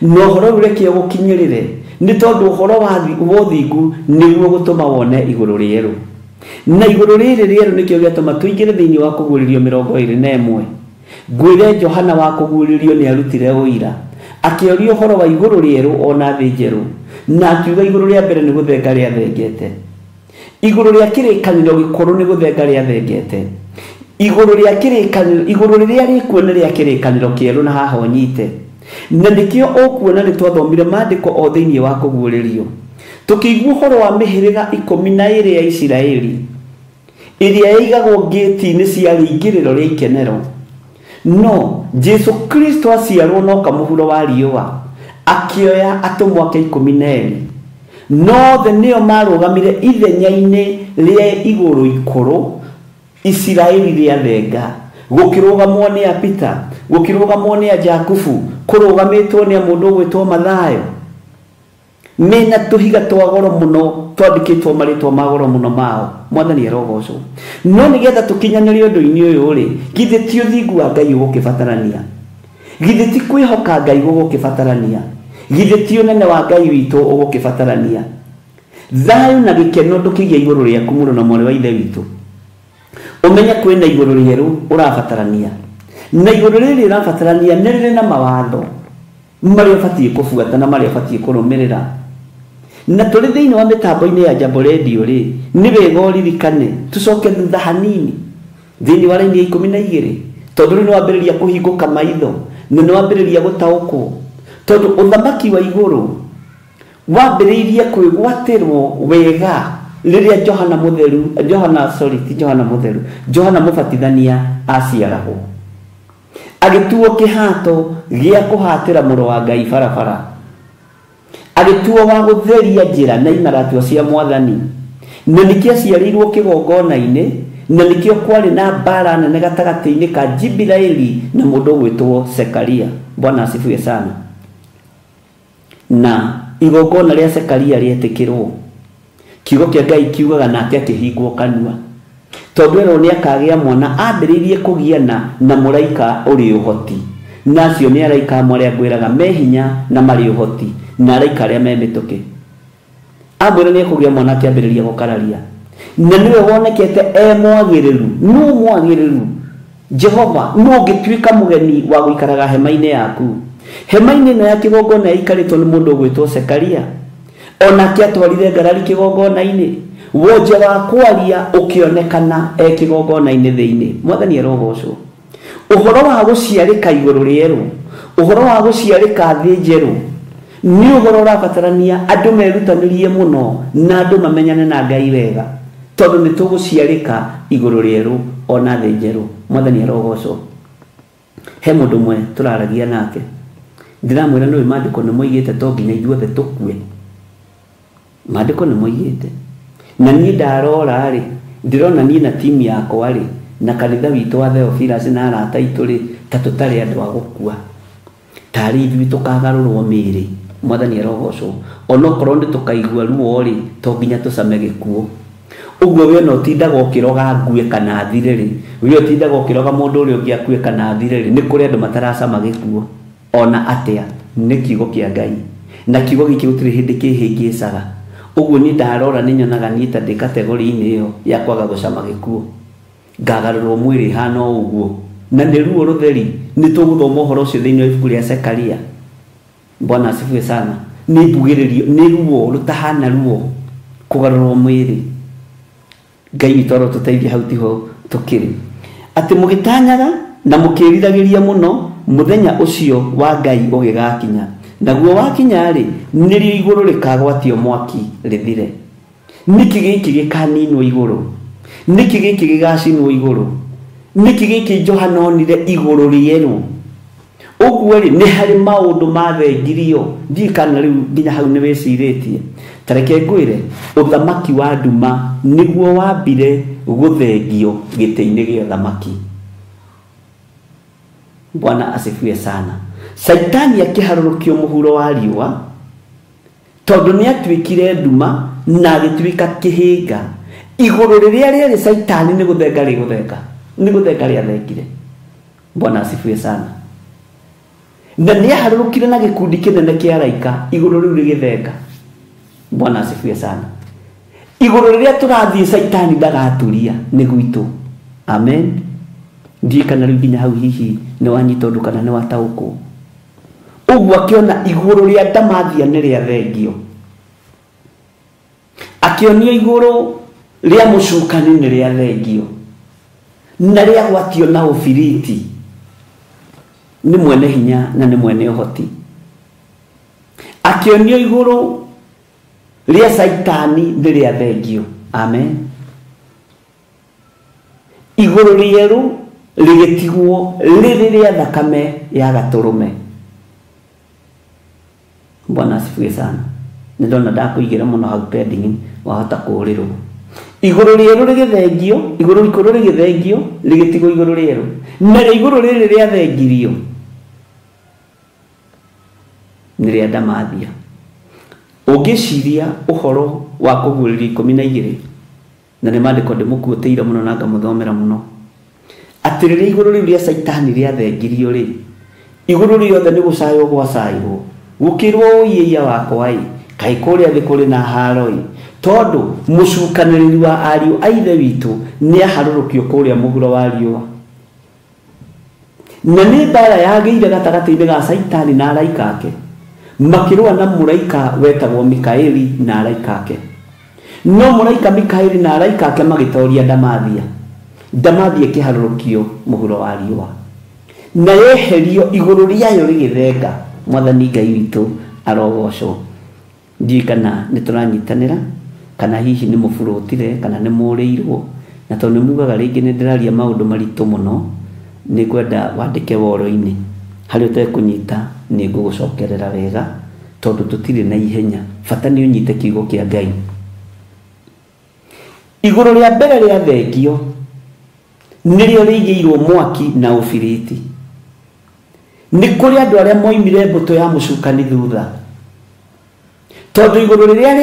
no uhoro ureke gukinyirire ni tondu uhoro wa uthingu niguo gutuma wone iguru rieru na iguru rieru nikio giatuma tuingire thiini wa kuguririo 21 ngwire Johana wa kuguririo ni arutire uira akiorio uhoro wa iguru rieru ona thi njeru na akiuga iguru ria mbere ni guthenga ria thengete iguru ria kirikaniro gikuru ni guthenga ria thengete iguru ria kirikaniro iguru riria rikuona ria kirikaniro kieru na haha onyite na nikio okuona ni twathomire maandiko o thiini wa kuguririo tukigwa uhoro wa mihiriga 12 ya Isiraeli iria yaigagwo gate-ini cia ringiriro ria ikenero no Jesu Kristo aciarwo no kamuhuro wa riua akioya atumwa ke 12 no the neo marugamire ithenya-ini ria iguru ikuru Isiraeli ria thenga gukirugamwo ni a Peter gukirugamwo ni a Jakubu kurugamitwo ni mundu gwitwo Mathayo mena tuhiga twa goro muno twandikitwo maritwa magoro muno mao mwathani arogocwo no nigetha tukinyanirie undu-ini uyu ri githe ti uthingu wa Ngai ugukibatarania githe ti kwihoka Ngai ugukibatarania githe ti unene wa Ngai witu ugukibatarania thayu na gikeno ndukigia iguru riaku muno na mwari wa ithe witu umenya kwina iguru rieru urabatarania na iguru riri urabatarania ni riri na mawatho maria batie kufuata na maria batie kurumirira na tuli thiini wa mitambo-ini ya Jambo Radio ri ni wega uririkane tucoke thutha hanini thiini wa raini 12 tondu ni wambiriria kuhinguka maitho ni wambiriria gutaukwo tondu uthamaki wa iguru wambiririe kwigwatirwo wega riria Johana Mubatithania aciaragwo agituo kihato gia kuhatira muro wa Ngai barabara agituo wa gutheria njira na imaratua cia mwathani na nikio ciarirwo kigongona-ini na nikio kwari na mbara nene gatagati-ini ka Jibilaeli na mundu gwitwo Sekaria bwana asifiwe sana na igongona ria Sekaria rietikirwo kiugo kia Ngai kiugaga nake akihingwo kanua tondu ero ni akagia mwana ambiririe kugiana na muraika uri uhoti nacio ni araika amwe aria ngwiraga mehinya na mari uhoti na araika aria memituke ambire ni kugia mwana akiambiriria gukararia na niwe wonekete mwagiriru no mwagiriru Jehova no gituika mugeni wa guikaraga hema-ini yaku hema-ini no ya kigongona ikaritwo ni mundu gwitwo Sekaria ona kiatwarire ngarari kigongona-ini woje wa kwaria ukionekana kigongona-ini thiini mwathani arogocwo uhoro wa guciarika iguru rieru uhoro wa guciarika thi njeru ni uhoro urabatarania andu merutanirie muno na andu mamenyane na Ngai wega tondu ni tuguciarika iguru rieru ona thi njeru. Mwathani arogocwo. He mundu mwe turaragia nake ndiramwira no mandiko ni moigite to nginya ithuothe tukue. Mandiko ni moigite na ni ndarora ri ndirona ni na timu yakwa ri na kanitha witu wa Theophilus na arata itu ri ta tutari andu a gukua tari ithui tukagarurwo miri. Mwathani arogocwo. Ono korwo ndi tukaigua ruo ri to nginya tucame gikuo. Uguo we no tindaga ukiroga ngue kana thire ri we tindaga ukiroga mundu uri ungi akue kana thire ri ni kuri andu mataracama gikuo ona atia ni kiugo kia Ngai na kiugo giki gutiri hindi kihingicaga. Uguo ni ndarora ni nyonaga ni ta ndi kategori-ini iyo ya kwaga gucama gikuo ngagarurwo mwiri hana uguo na ni ruo rutheri. Ni tuguthoma uhoro ucio thiini wa ibuku ria Zekaria. Bwana asifiwe sana. Ni mbugiririo ni ruo rutahana ruo kugarurwo mwiri. Ngai witoro tuteithie hau tiho tukiri ati mugitanyaga na mukiriragiria muno muthenya ucio wa Ngai ugigakinya. Naguo wakinya ri nirio iguru rikagwatio mwaki rithire. Niki giki gikaninwo iguru, niki giki gigacinwo iguru, niki giki Johanonire iguru rieru. Uguo ri ni hari maundu mathengirio ndikana riu nginya hau ni wiciritie. Tareke ngwire uthamaki wa nduma niguo wambire guthengio gite-ini gia uthamaki. Bwana asifiwe sana. Saitani akiharurukio muhuro wa riua tondu ni atwikire nduma na agitwika kihinga. Iguru riria riari Saitani ni guthenga ni guthenga riathengire. Bwana asifiwe sana. Na ni aharurukire na gikundi kinene kia araika iguru riu rigithenga. Bwana asifiwe sana. Iguru riria turathie Saitani ndagaturia ni gwitu. Amen. Ndikana riu nginya hau hihi ni wanyita undu kana ni wataukwo. Uguo akiona iguru ria Ndamathia ni ria thengio. Akionio iguru ria Mucukani ni ria thengio. Na ria gwatio na Ufiriti ni mwene hinya na ni mwene uhoti. Akionio iguru ria Saitani ni ria thengio. Amen. Iguru rieru rigitigwo riri ria thakame ya gaturume. Bwana asifiwe sana. Ndona ndakuigira muno hau pending wahota kurirwo. Iguru rieru rigithengio, iguru rigithengio rigitigwo iguru rieru. Na iguru riri ria thengirio ni ria Ndamathia. Ungiciria uhoro wa kuguriri 12 na ni mandiko ndimukuoteira muno na ngamuthomera muno. Atiriri iguru riu ria Saitani ria thengirio ri iguru riothe ni gucayo gwacairwo gukirwo uyiya wakwa i kai kuria thi kuri na haroi tondu mucukaniriri wa ariu aithe witu ni aharurukio kuria muhuro wa riua. Na ni mbara yageire gatagati-ini ga Saitani na araika ake makirwa na muraika wetagwo Mikaeli na araika ake. No muraika Mikaeli na araika ake magitoria Ndamathia. Ndamathia kiharurukio muhuro wa riua na yeherio iguru riayo rigithenga. Mwathani Ngai witu arogocwo. Ndikana ni turanyitanira kana hihi ni mufurutire kana ni murirwo na tondu mugaga ringi ni ndiraria maundu maritu muno ni kwenda wandike woro-ini hari utekunyita ni ngugucokerera wega tondu tutire na ihenya. Bata ni unyite kiugo kia Ngai. Iguru ria mbere ria thengio nirio riigirwo mwaki na Ufiriti. Ni kuri andu aria moimire mbuto ya Mucukani thutha tondu iguru riria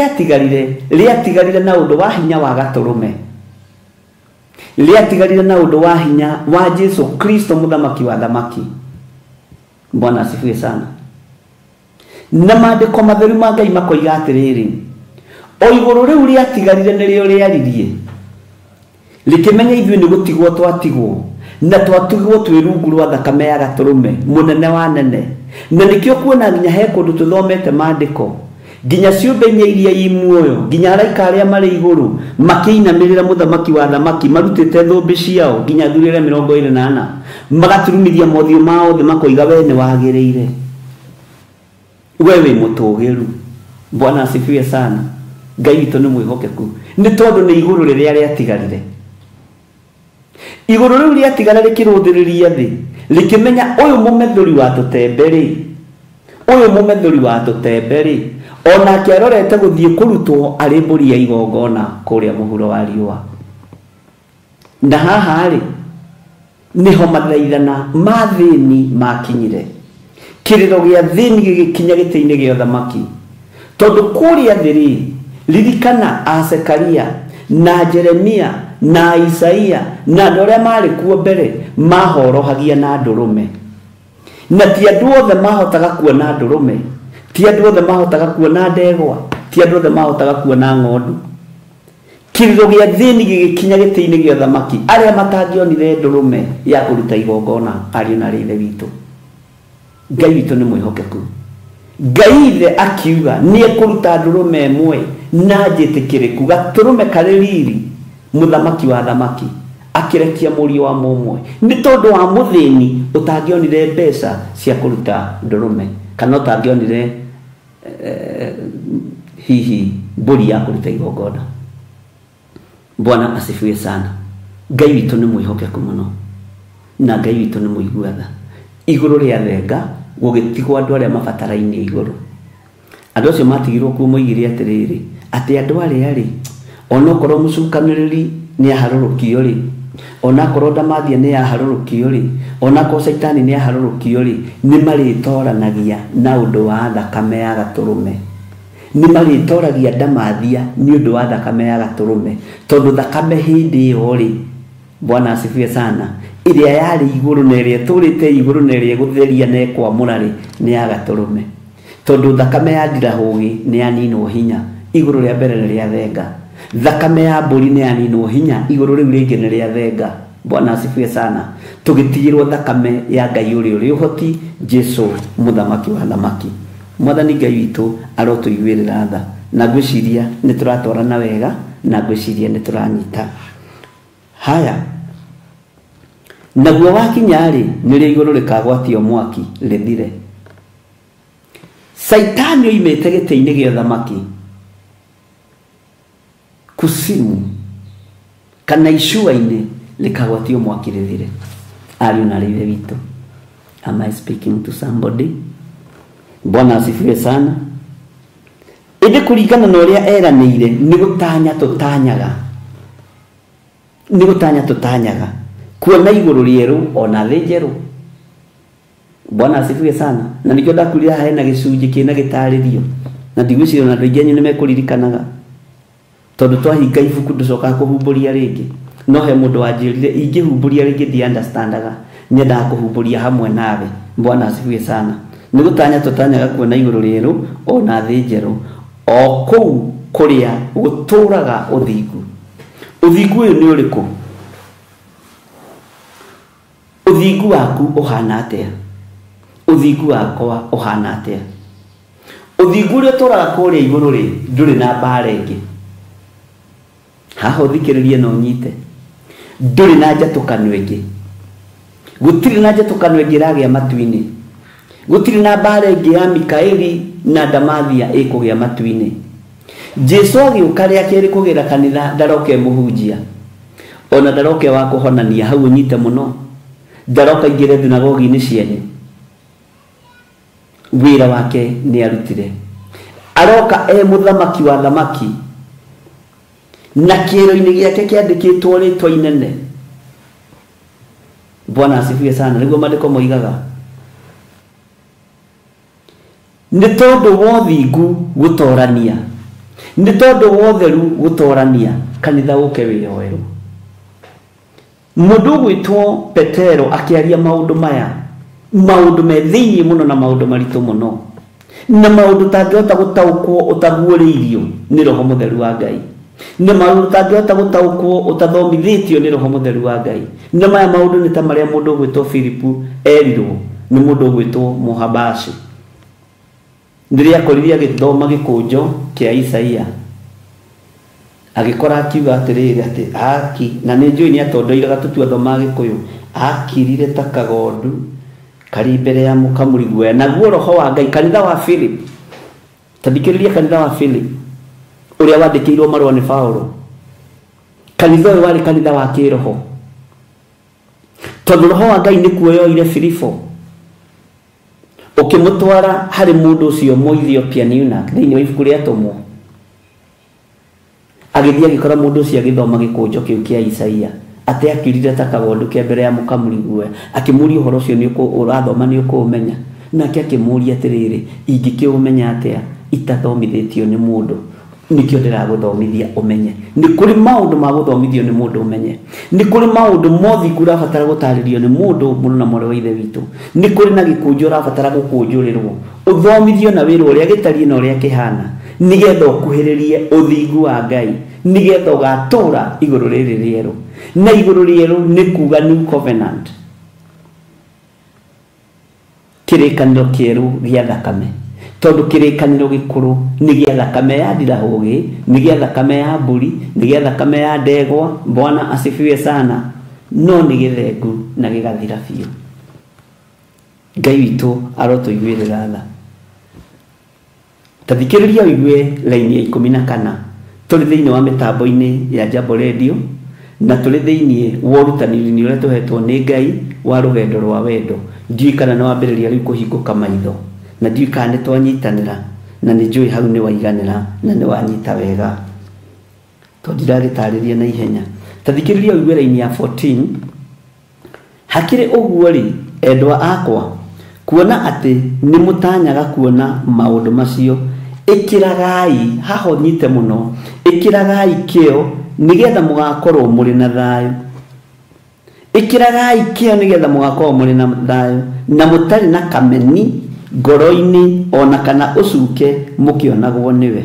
riatigarire na undu wa hinya wa gaturume, riatigarire na undu wa hinya wa Jesu Kristo muthamaki wa thamaki. Bwana asifiwe sana. Na mandiko matheru ma Ngai makoiga atiriri o iguru riu riatigarire nirio riaririe likimenya ithuĩ ni gutigwo twatigwo na twatigwo twi rungu rwa thakame ya gaturume munene wa nene. Na nikio kuona nginya he kundu tuthomete mandiko nginya ciumbe-inĩ iria i muoyo nginya araika aria mari iguru makiinamirira muthamaki wa thamaki marutite thumbi ciao nginya thurire 24 magaturumithia mothiũ mao thĩ makoiga we ni wagĩrĩire. wewe mutugiru. Bwana asifiwe sana. Ngai witũ nĩ mwĩhokeku nĩ tondũ nĩ igũrũ rĩrĩa rĩatigarire. Igũrũ rĩu rĩatigara rĩkĩrũthĩrĩria thĩ rĩkĩmenya ũyũ mũmethũri wa tũtembe-rĩ, ũyũ mũmethũri wa tũtembe-rĩ, onake arorete gũthiĩ kũrutwo arĩ mbũri ya igongona kũrĩa mũhuro wa riũa. Na haha-rĩ nĩho mathaithana ma thĩni makinyire, kĩrĩro gĩa thĩni gĩgĩkinya gĩtĩ-inĩ gĩa ũthamaki, tondũ kũrĩa thĩ-rĩ, ririkana Azekaria na Jeremia na Isaia na andũ arĩa marĩ kuo mbere mahorohagia na ndũrũme, na ti andũ othe mahotaga kuona ndũrũme, ti andũ othe mahotaga kuona ndegwa, ti andũ othe mahotaga kuona ng'ondu. Kĩrĩro gĩa thĩni gĩgĩkinya gĩtĩ-inĩ gĩa ũthamaki, arĩa matangĩonire ndũrũme ya kũruta igongona, ariũ na aarĩ a Ithe witũ. Ngai witũ nĩ mwĩhokeku. Ngai Ithe akiuga nĩ ekũruta ndũrũme ĩmwe na njĩtĩkĩrĩku, gatũrũme karĩ riri, mũthamaki wa thamaki akĩrekia mũriũ wa mũmwe, nĩ tondũ wa mũthĩni ũtangĩonire mbeca cia kũruta ndũrũme, kana ũtangĩonire hihi mbũri ya kũruta igongona. Bwana asifiwe sana. Ngai witũ nĩ mwĩhokeku mũno, na Ngai witũ nĩ mũiguaga. Igũrũ rĩa thenga gũgĩtigwo andũ arĩa mabatarainie igũrũ. Andũ acio matigirwo kuo moigire atĩrĩrĩ, atĩ andũ arĩa-rĩ, onokorwo mũcukanĩrĩri nĩ aharũrũkio-rĩ, onakorwo ndamathia nĩ aharũrũkio-rĩ, onakorwo Saitani nĩ aharũrũkio-rĩ, nĩ marĩtoranagia na ũndũ wa thakame ya gatũrũme. Nĩ marĩtoragia ndamathia nĩ ũndũ wa thakame ya gatũrũme, tondũ thakame hĩndĩ ĩyo-rĩ, Bwana asifiwe sana, ĩrĩa yarĩ igũrũ na ĩrĩa tũrĩte igũrũ na ĩrĩa gũtheria na kwamũra-rĩ, nĩ ya gatũrũme, tondũ thakame ya ndirahũgĩ nĩ yaninwo hinya, igũrũ rĩa mbere nĩ rĩa thenga. Thakame ya mbũri nĩ yaninwo hinya, igũrũ rĩu rĩngĩ nĩ rĩa thenga. Bwana asifiwe sana. Tũgĩtigĩrwo thakame ya Ngai ũrĩa ũrĩ ũhoti, Jesũ mũthamaki wa thamaki. Mwathani Ngai witũ arotũiguĩrĩra tha, na ngwĩciria nĩ tũratwarana wega, na ngwĩciria nĩ tũranyita. Haya, naguo wakinya-rĩ, nĩrĩo igũrũ rĩkagwatio mwaki rĩthire. Saitani oimĩte gĩtĩ-inĩ gĩa ũthamaki kusimu kana icua-inĩ rĩkagwatio mwaki rĩthire. Ariũ na aarĩ a Ithe witũ, am I speaking to somebody? Bwana asifiwe sana. Ĩndĩ kũringana na ũrĩa eranĩire, nĩ gũtanya tũtanyaga, nĩ gũtanya tũtanyaga kuona igũrũ rĩerũ ona thĩ njerũ. Bwana asifiwe sana. Na nĩkĩo ndakwĩrire haha hena gĩcunjĩ kĩna gĩtarĩrio, na ndigwĩciria ona andũ aingĩ anyu nĩ mekũririkanaga, tondũ twahinga ibuku ndũcokaga kũhumbũria rĩngĩ. No he mũndũ wanjĩrire ingĩhumbũria rĩngĩ ndi-understandaga, nyendaga kũhumbũria hamwe nawe. Bwana asifiwe sana. Nĩ gũtanya tũtanyaga kuona igũrũ rĩerũ ona thĩ njerũ, o kũu kũrĩa gũtũũraga ũthingu. Ũthingu ũyũ nĩ ũrĩkũ? Ũthingu waku ũhana atĩa? Ũthingu wakwa ũhana atĩa? Ũthingu ũrĩa ũtũũraga kũrĩa igũrũ-rĩ, ndũrĩ na mbara ĩngĩ. Haha ũthikĩrĩrie na ũnyite, ndũrĩ na njatũkano ĩngĩ. Gũtirĩ na njatũkano ĩngĩ ĩragĩa matu-inĩ. Gũtirĩ na mbara ĩngĩ ya Mikaeli na Ndamathia ĩkũgĩa matu-inĩ. Jesũ agĩũka rĩa kerĩ kũgĩra kanitha, ndaroke mũhunjia, ona ndaroke wa kũhonania, hau ũnyite mũno. Ndaroka ingĩre thinagogi-inĩ cianyu. Wĩra wake nĩ arutire. Aroka mũthamaki wa thamaki, na kĩero-inĩ gĩake kĩandĩkĩtwo rĩtwa inene. Bwana asifiwe sana. Nĩguo maandĩko moigaga, nĩ tondũ wa ũthingu gũtoorania, nĩ tondũ wa ũtheru gũtoorania, kanitha ũke wĩyoerwo. Mũndũ ũgwĩtwo Petero akĩaria maũndũ maya, maũndũ me thĩinĩ mũno na maũndũ maritũ mũno, na maũndũ tangĩhota gũtaũkwo ũtaguũrĩirio nĩ Roho Mũtheru wa Ngai, na maũndũ tangĩhota gũtaũkwo ũtathomithĩtio nĩ Roho Mũtheru wa Ngai. Na maya maũndũ nĩ ta marĩa mũndũ ũgwĩtwo Filipu erirwo nĩ mũndũ ũgwĩtwo Mũhabashi rĩrĩa akorire agĩthoma gĩkũnjo kĩa Isaia, agĩkora akiuga atĩrĩrĩ atĩ aki, na nĩ njũĩ nĩ atondoiraga tũtua thoma Gĩkũyũ, akirire ta kagondu kari mbere ya mukamuri guoya naguo roho wa Ngai kanitha wa Philip tandikiriria kanitha wa Philip uria wandikirwo marwa ni Paulo kanitha uyu wari kanitha wa kiroho tondu roho wa Ngai ni kuoyoire Filipo ukimutwara hari mundu ucio Ethiopia eunuch thiini wa ibuku ria Atumwo agithia gikora mundu ucio agithoma gikunjo kiu kia Isaia ate akirire ta kagondu kia mbere ya mukamuri guoya akimuri uhoro ucio ni urathoma ni ukumenya nake akimuria atiriri ingikiumenya atia itathomithitio ni mundu nikio ndiraguthomithia umenye ni kuri maundu ma guthomithio ni mundu umenye ni kuri maundu mothi kura fatara gutaririo ni mundu muno na mwari wa ithe witu ni kuri na gikunjo rafatara gukunjurirwo uthomithio na wiru uria gitari na uria kihana nigetha ukuhiririe uthingu wa Ngai nigetha ugatura iguru riri rieru na iguru rieru ni kuga new covenant kirikaniro kieru gia thakame tondu kirikaniro gikuru ni gia thakame ya ndirahugi ni gia thakame ya mburi ni gia thakame ya ndegwa Bwana asifiwe sana no ni githengu na gigathira biu Ngai witu arotuiguirira tha tathikiriria igwe laini ya 14 tuli thiini wa mitambo-ini ya Jambo Radio na tuli thiini wa urutaniri uria tuhetwo ni Ngai wa rugendo rwa wendo ndui kana no ambiriria riu kuhinguka maitho na ndui kana twanyitanira na ni njui hau ni waiganira na ni wanyita wega to ndiragitariria na ihenya tathikiriria igwe laini ya 14 hakire uguo ri endwa akwa kuona ati ni mutanyaga kuona maundu macio ikiragai haho nyite muno ikiragai kio nigetha mugakorwo muri na thayu ikiragai kio nigetha mugakorwo muri na thayu na mutari na kameni ngoro-ini ona kana ucuke mukionagwo niwe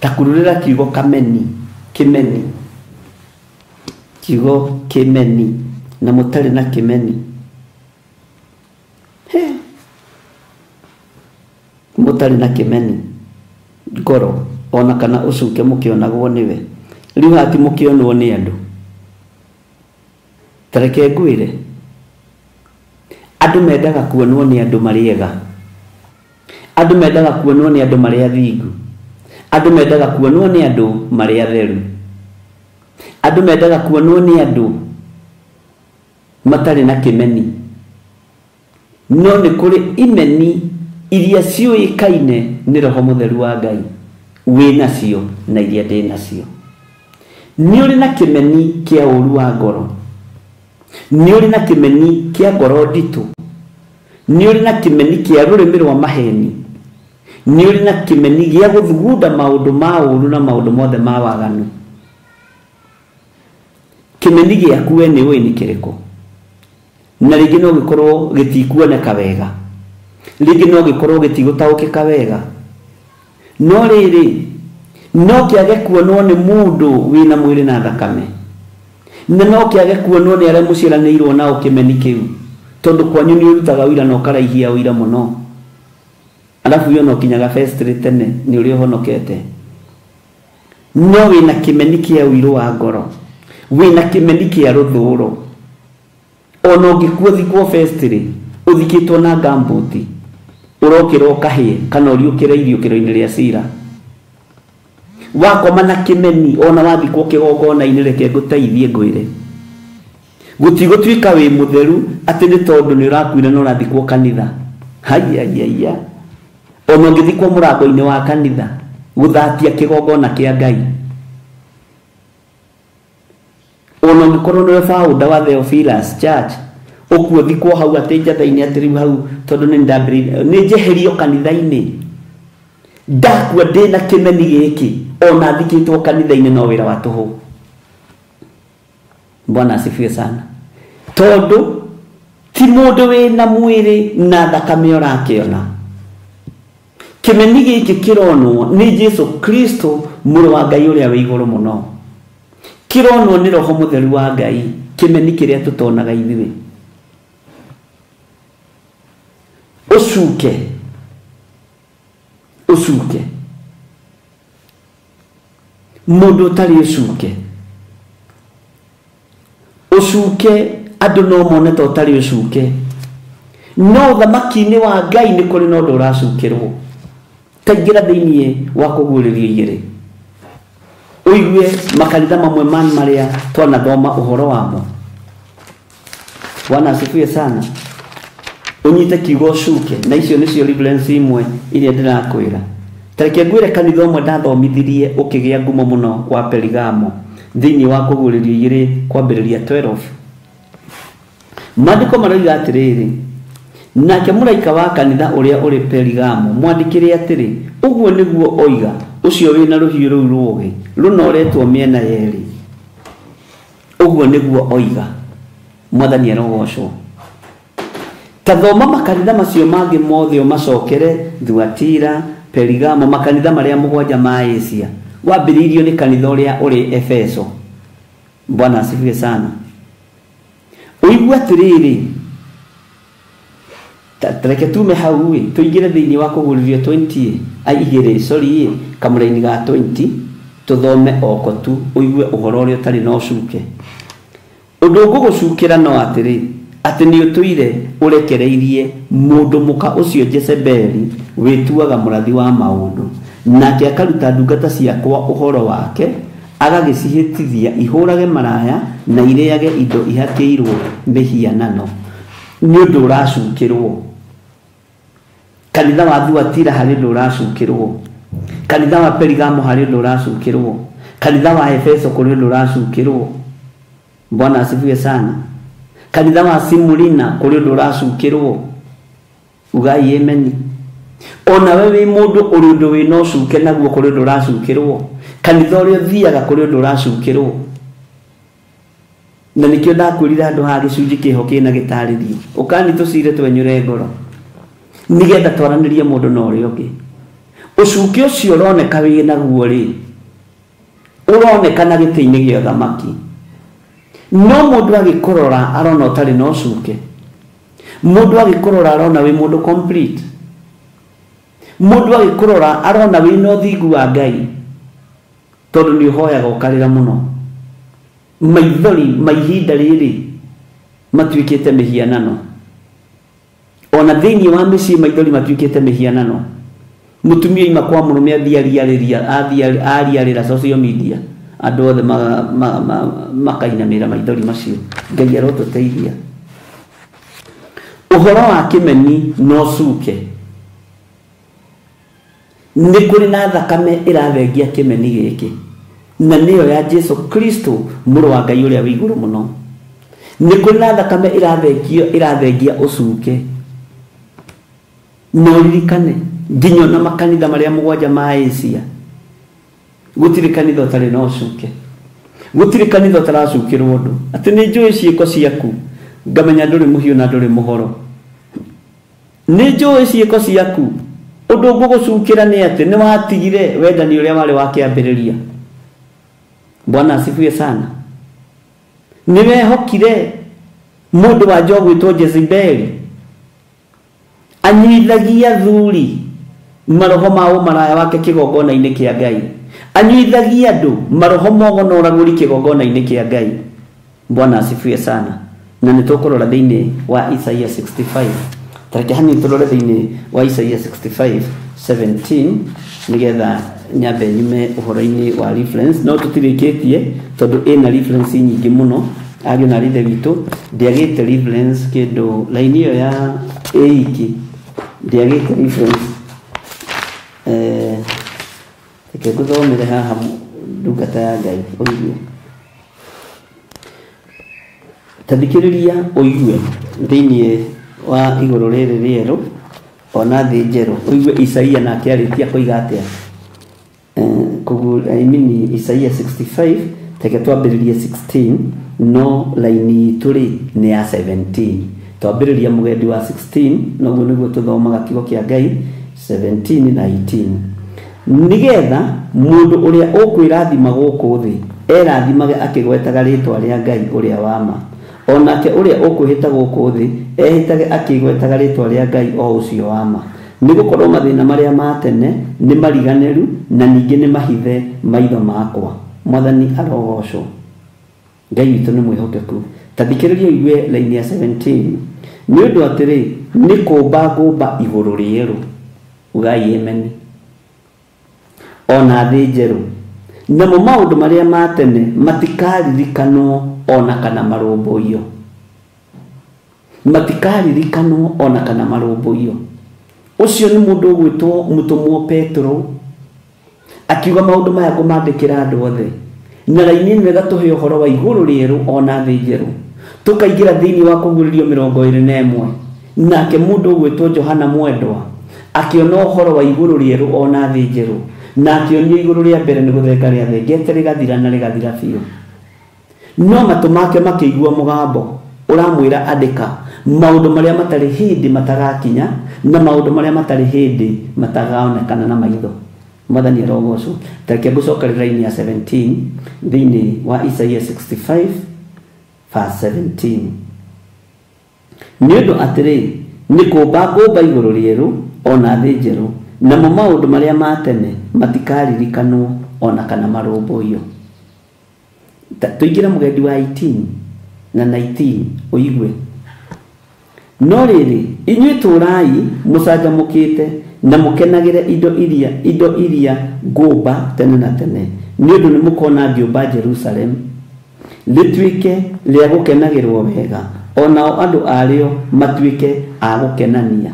takururira kiugo kameni kimeni kiugo kimeni na mutari na kimeni mutari na kimeni ngoro ona kana ucuke mukionagwo niwe riu hati mukionwo ni andu tareke ngwire andu mendaga kuonwo ni andu mariega andu mendaga kuonwo ni andu mari athingu andu mendaga kuonwo ni andu mari atheru andu mendaga kuonwo ni andu matari na kimeni no ni kuri imeni iria ciuikaine ni roho mutheru wa Ngai wina cio na iria ndina cio ni uri na kimeni kia uru wa ngoro ni uri na kimeni kia ngoro nditu ni uri na kimeni kia rurimi rwa maheni ni uri na kimeni gia guthugunda maundu ma uru na maundu mothe ma waganu kimeni giaku we ni wi ni kiriko na ringi no gikorwo gitikuoneka wega ringi no gikorwo gitigutaukika wega no riri no kiage kuonwo ni mundu wina mwiri na thakame na no kiage kuonwo ni aria muciaranirwo na ukimeni kiu tondu kwanyu ni urutaga wira no karaihia wira muno alafu yo no kinyaga festri tene ni uri honokete no wina kimeni kia wiru wa ngoro wina kimeni kia ruthuro ono ngikuthikwo festri uthikitwo na gambuti urokirwo kahie kana uriukire iriukiro-ini ria cira wakoma na kimeni ona wathikwo kigongona-ini reke nguteithie ngwire gutigutwika wi mutheru ati ni tondu ni urakuire no urathikwo kanitha haiya ona ngithikwo murango-ini wa kanitha guthatia kigongona kia Ngai ona ngikorwo ni founder wa Theophilus Church ukuo thikwo hau ati njatha-ini ati riu hau tondu ni ndambiri ni njeherio kanitha-ini ndakua ndina kimeni giki ona thikitwo kanitha-ini no wira wa tuhu Bwana asifiwe sana tondu ti mundu wina mwiri na thakame urakiona kimeni giki kironwo ni Jesu Kristo muru wa Ngai uria wi iguru muno kironwo ni roho mutheru wa Ngai kimeni kiria tutonaga ithuĩ ucuke mundu utari ucuke andu no mone ta utari ucuke no thamaki-inĩ wa Ngai nĩ kũrĩ na ũndũ ũracukĩrwo. Kaingĩra thĩinĩ wa kũguũrĩrio igĩrĩ ũigue makanitha mamwe marĩa twanathoma ũhoro wamo. Bwana asifiwe sana. Unyite kiugo cuke, na icio nĩcio reference imwe iria ndĩrakwĩra. Tareke ngwĩre kanitha ũmwe ndathomithirie ũkĩgĩa ngumo mũno wa Perigamo thĩinĩ wa kũguũrĩrio igĩrĩ kwambĩrĩria 12. Maandĩko maroiga atĩrĩrĩ, nake mũraika wa kanitha ũrĩa ũrĩ Perigamo mwandĩkĩre atĩrĩ, ũguo nĩguo oiga ũcio wĩna rũhiũ rũu rũũgĩ rũnoretwo mĩena yerĩ. Ũguo nĩguo oiga. Mwathani arogocwo. Tathoma makanitha macio mangĩ mothe ũmacokere, Thuatira, Perigamo, makanitha marĩa mũgwanja ma Asia. Wambĩrĩirio nĩ kanitha ũrĩa ũrĩ Efeso. Bwana asifiwe sana. Ũigue atĩrĩrĩ, tareke tume hau tũingĩre thĩinĩ wa kũguũrĩrio 20 kamũra-inĩ ga 20 tũthome oko tu ũigue ũhoro ũrĩa ũtarĩ na ũcuke. Ũndũ ngũgũcukĩra no atĩrĩ, atĩ nĩ ũtũire ũrekereirie mũndũ mũka ũcio Jezebeli wĩtuaga mũrathi wa maũndũ, nake akaruta ndungata ciakwa ũhoro wake, agagĩcihĩtithia ihũrage maraya na irĩage indo ihakĩirwo mĩhianano. Nĩ ũndũ ũracukĩrwo. Kanitha wa Thuatira harĩ ũndũ ũracukĩrwo. Kanitha wa Perigamo harĩ ũndũ ũracukĩrwo. Kanitha wa Efeso kũrĩ ũndũ ũracukĩrwo. Bwana asifiwe sana. Kanitha wa Simurina kũrĩ ũndũ ũracukĩrwo. Ugai ameni. Ona we wĩ mũndũ ũrĩ ũndũ wĩna ũcuke naguo kũrĩ ũndũ ũracukĩrwo. Kanitha ũrĩa ũthiaga kũrĩ ũndũ ũracukĩrwo. Na nĩkĩo ndakwĩrire andũ ha gĩcunjĩ kĩho kĩna gĩtarĩrio, ũkani tũcire twenyũre ngoro nĩgetha twaranĩrie mũndũ na ũrĩa ũngĩ. Ũcuke ũcio ũroneka wĩ naguo rĩ, ũroneka na gĩtĩ-inĩ gĩa thamaki, no mũndũ agĩkũrora arona ũtarĩ na ũcuke. Mũndũ agĩkũrora arona wĩ mũndũ complete. Mũndũ agĩkũrora arona wĩ na ũthingu wa Ngai, tondũ nĩ ũhoyaga ũkarĩra mũno. Maithori ma ihinda rĩrĩ matuĩkĩte mĩhianano. Ona thĩinĩ wa mĩciĩ maithori matuĩkĩte mĩhianano. Mũtumia ima kwa mũrũme ariarĩra social media, andũ othe makainamĩra maithori macio. Ngai arotũteithia. Ũhoro wa kĩmeni no cuke. Nĩ kũrĩ na thakame ĩrathengia kĩmeni gĩkĩ, na nĩyo ya Jesu Kristo mũrũ wa Ngai ũrĩa wĩ igũrũ mũno. Nĩ kũrĩ na thakame ĩrathengia ũcuke. No ririkane nginya na makanitha marĩa mũgwanja ma Asia gũtirĩ kanitha ũtarĩ na ũcuke. Gũtirĩ kanitha ũtaracukĩrwo ũndũ. Atĩ nĩ njũĩ ciĩko ciaku, ngamenya ndũrĩ mũhiũ na ndũrĩ mũhoro. Nĩ njũĩ ciĩko ciaku. Ũndũ ngũgũcukĩra nĩ atĩ nĩ watigire wendani ũrĩa warĩ wa kĩambĩrĩria. Bwana asifiwe sana. Nĩ wehokire mũndũ wa njogu wĩtwo Jezebeli, anyuithagia thuri maroho ma ũmaraya wake kĩgongona-inĩ kĩa Ngai. Anyuithagia andũ maroho mogono ũragũri kĩgongona-inĩ kĩa Ngai. Bwana asifiwe sana. Na nĩ tũkũrora thĩinĩ wa Isaia 65. Tareke hani tũrore thĩinĩ wa Isaia 65:17 nĩgetha nyambe nyume ũhoro-inĩ wa reference. No tũtirĩkĩtie tondũ ĩna reference nyingĩ mũno. Agĩ na rithe witũ ndiagĩte reference kĩndũ laini ĩyo ya eiki, ndiagĩte reference. Reke ngũthomere haha ndungata ya Ngai ũigue. Tathikĩrĩria ũigue thĩinĩ wa igũrũ rĩrĩ rĩerũ ona thĩ njerũ. Ũigue Isaia nake arĩtia kũiga atĩa. Isaia 65 teke twambĩrĩrie 16 no laini itũ rĩ nĩ ya 17. Twambĩrĩria mũgendi wa 16 noguo nĩguo tũthomaga kiugo kĩa Ngai 17 na 18. Nĩgetha mũndũ ũrĩa ũkwĩrathima gũkũ thĩ erathimage akĩgwetaga rĩtwa rĩa Ngai ũrĩa wa ma, onake ũrĩa ũkwĩhĩta gũkũ thĩ ehĩtage akĩgwetaga rĩtwa rĩa Ngai o ũcio wa ma. Nĩgũkorwo mathĩna marĩa ma tene nĩ mariganĩru na ningĩ nĩ mahithe maitho makwa. Mwathani arogocwo. Ngai witũ nĩ mwĩhokeku. Tathikĩrĩria igue laini ya 17. Nĩ ũndũ atĩrĩ nĩ kũmba ngũmba igũrũ rĩerũ. Ugai amen. Ona thĩ njerũ. Namo maũndũ marĩa ma tene matikaririkanwo ona kana marũmbũiyo. Matikaririkanwo ona kana marũmbũiyo. Ũcio nĩ mũndũ ũgwĩtwo mũtũmwo Petro akiuga maũndũ maya ngũmandĩkĩra andũ othe. Na raini ĩno ĩgatũhe ũhoro wa igũrũ rĩerũ ona thĩ njerũ. Tũkaingĩra thĩinĩ wa Kũguũrĩrio 21. Nake mũndũ ũgwĩtwo Johana Mwendwa akĩona ũhoro wa igũrũ rĩerũ ona thĩ njerũ. Na akĩonio igũrũ rĩa mbere nĩ gũthenga rĩathengete rĩgathira na rĩgathira biũ. No matũ make makĩigua mũgambo ũramwĩra andĩka maũndũ marĩa matarĩ hĩndĩ matagakinya na maũndũ marĩa matarĩ hĩndĩ matagaonekana na maitho. Mwathani arogocwo. Tareke ngũcokerera raini ya 17 thĩinĩ wa Isaiah 65 verse 17. Nĩ ũndũ atĩrĩ, nĩ kũmba ngũmba igũrũ rĩerũ ona thĩ njerũ, namo maũndũ marĩa ma tene matikaririkanwo ona kana marũmbũiyo. Tũingĩre mũgendi wa 18 na 19 ũigue. No rĩrĩ, inyuĩ tũrai mũcanjamũkĩte na mũkenagĩre indo iria ngũmba tene na tene, nĩ ũndũ nĩ mũkona ngĩũmba Jerusalem rĩtuĩke rĩa gũkenagĩrwo wega, onao andũ arĩo matuĩke a gũkenania.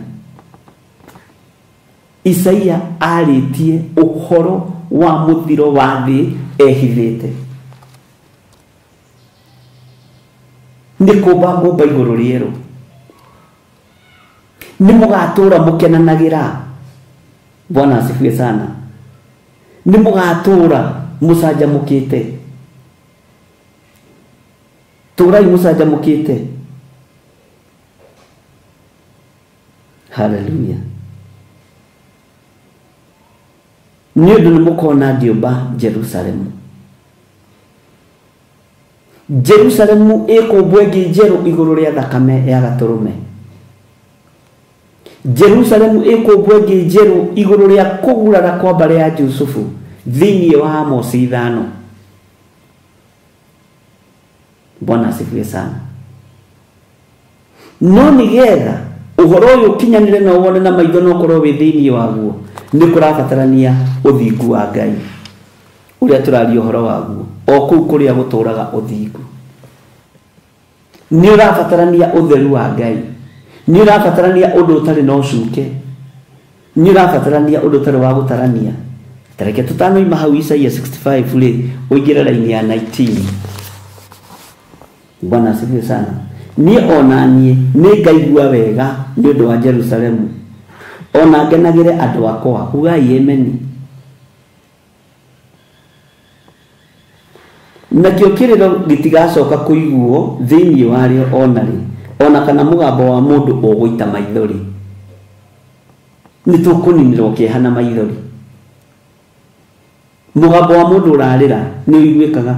Isaia arĩtie ũhoro wa mũthiro wa thĩ ehithĩte. Nĩ kũmba ngũmba igũrũ rĩerũ. Nĩ mũgatũũra mũkenanagĩra. Bwana asifiwe sana. Nĩ mũgatũũra mũcanjamũkĩte. Tũũrai mũcanjamũkĩte. Hallelujah. Nĩ ũndũ nĩ mũkona ngĩũmba Jerusalemu. Jerusalemu ĩkũmbwo ĩngĩ njerũ igũrũ rĩa thakame ya gatũrũme. Jerusalemu ĩkũmbwo ĩngĩ njerũ igũrũ rĩa kũgurara kwa mbare ya Jusufu thĩinĩ wa Amos 5. Bwana asifiwe sana. No nĩgetha ũhoro ũyũ ũkinyanĩre na wone na maitho no korwo wĩ thĩinĩ waguo, nĩ kũrabatarania ũthingu wa Ngai ũrĩa tũraria ũhoro waguo, o kũu kũrĩa gũtũũraga ũthingu. Nĩ ũrabatarania ũtheru wa Ngai, nĩ ũrabatarania ũndũ ũtarĩ na ũcuke, nĩ ũrabatarania ũndũ ũtarĩ wa gũtarania. Tareke tũtanoima hau Isaia 65 rĩ, ũingĩre raini ya 19. Bwana asifiwe sana. Niĩ ona niĩ nĩ ngaigua wega nĩ ũndũ wa Jerusalemu, ona ngenagĩre andũ akwa. Ugai amen. Nakĩo kĩrĩro gĩtigacoka kũiguo thĩinĩ warĩo onarĩ, ona kana mũgambo wa mũndũ ũgũita maithori. Nĩ tũkũninĩrwo kĩeha na maithori. Mũgambo wa mũndũ ũrarĩra nĩ ũiguĩkaga.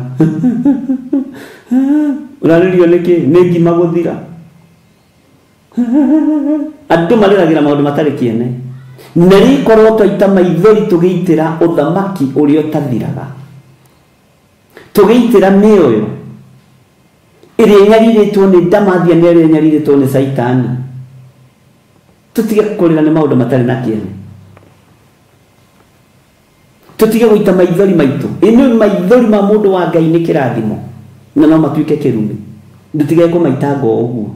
Ũrarĩrio nĩkĩ? Nĩ ngima gũthira. Andũ marĩragĩra maũndũ matarĩ kĩene. Na rĩkorwo twaita maithori tũgĩitĩra ũthamaki ũrĩa ũtathiraga, tũgĩitĩra mĩoyo ĩrĩa ĩnyarirĩtwo nĩ ndamathia na ĩrĩa ĩnyarirĩtwo nĩ Saitani. Tũtige kũrĩra nĩ maũndũ matarĩ na kĩene. Tũtige gũita maithori maitũ. Ĩno maithori ma mũndũ wa Ngai nĩ kĩrathimo na no matuĩke kĩrumi. Ndũtige kũmaita ngo ũguo.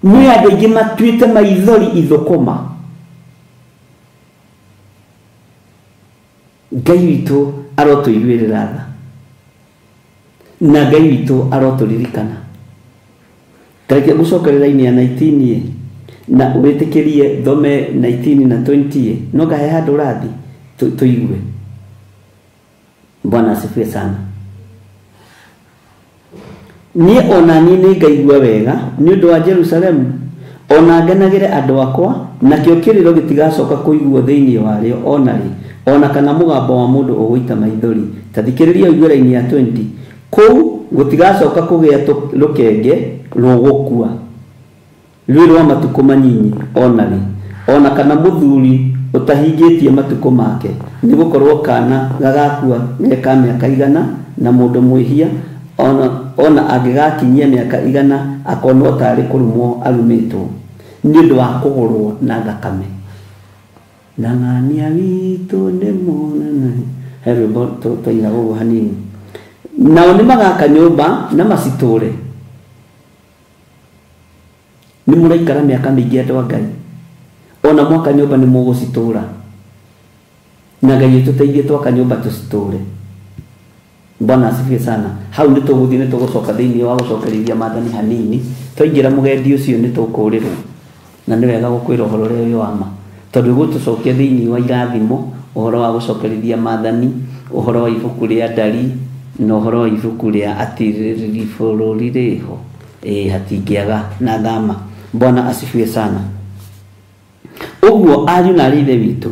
Nĩ andũ aingĩ matuĩte maithori ithũkũma. Ngai witũ arotũiguĩrĩra tha, na Ngai witũ arotũririkana. Tareke ngũcokerera-inĩ ya 19 na wĩtĩkĩrie thome 19 na 20. No ngahe handũ rathi tũigue. Bwana asifiwe sana. Niĩ ona niĩ nĩ ngaigua wega nĩ ũndũ wa Jerusalemu, ona ngenagĩre andũ akwa, nakĩo kĩrĩro gĩtigacoka kũiguo thĩinĩ warĩo onarĩ, ona kana mũgambo wa mũndũ ũgũita maithori. Ta thikĩrĩria ũigue raini ya 20. Kũu gũtigacoka kũgĩa rũkenge rũgũkua rwĩ rwa matukũ manyinyi onarĩ, ona kana mũthuri ũtahingĩtie matukũ make, nĩ gũkorwo kana gagakua geka mĩaka igana na mũndũ mwĩhia ona angigakinyia miaka igana akonwo tari kurumwo arumitwo ni undu wa kugurwo na thakame na ng'ania witũ nĩ mũnene herbo tũina ũguo hanini nao nĩ magaka nyũmba na macitũre nĩ mũraikara mĩaka mĩingĩ andũ a Ngai ona mwaka nyũmba nĩ mũgũcitũra na Ngai tũteithie twaka nyũmba tũcitũre. Bwana asifiwe sana. Hau nĩ tũgũthiĩ nĩ tũgũcoka thĩinĩ wa gũcokerithia maathani hanini twaingĩra mũgendi ũcio nĩ tũkũrĩrwo na nĩ wega gũkwĩra ũhoro ũrĩa wa ma tondũ gũtũcokia thĩinĩ wa irathimo ũhoro wa gũcokerithia maathani ũhoro wa ibuku rĩa ndari na ũhoro wa ibuku rĩa atirĩrĩ bũrũri rĩho hatingĩaga na thama. Bwana asifiwe sana. Ũguo ariũ na ithe witũ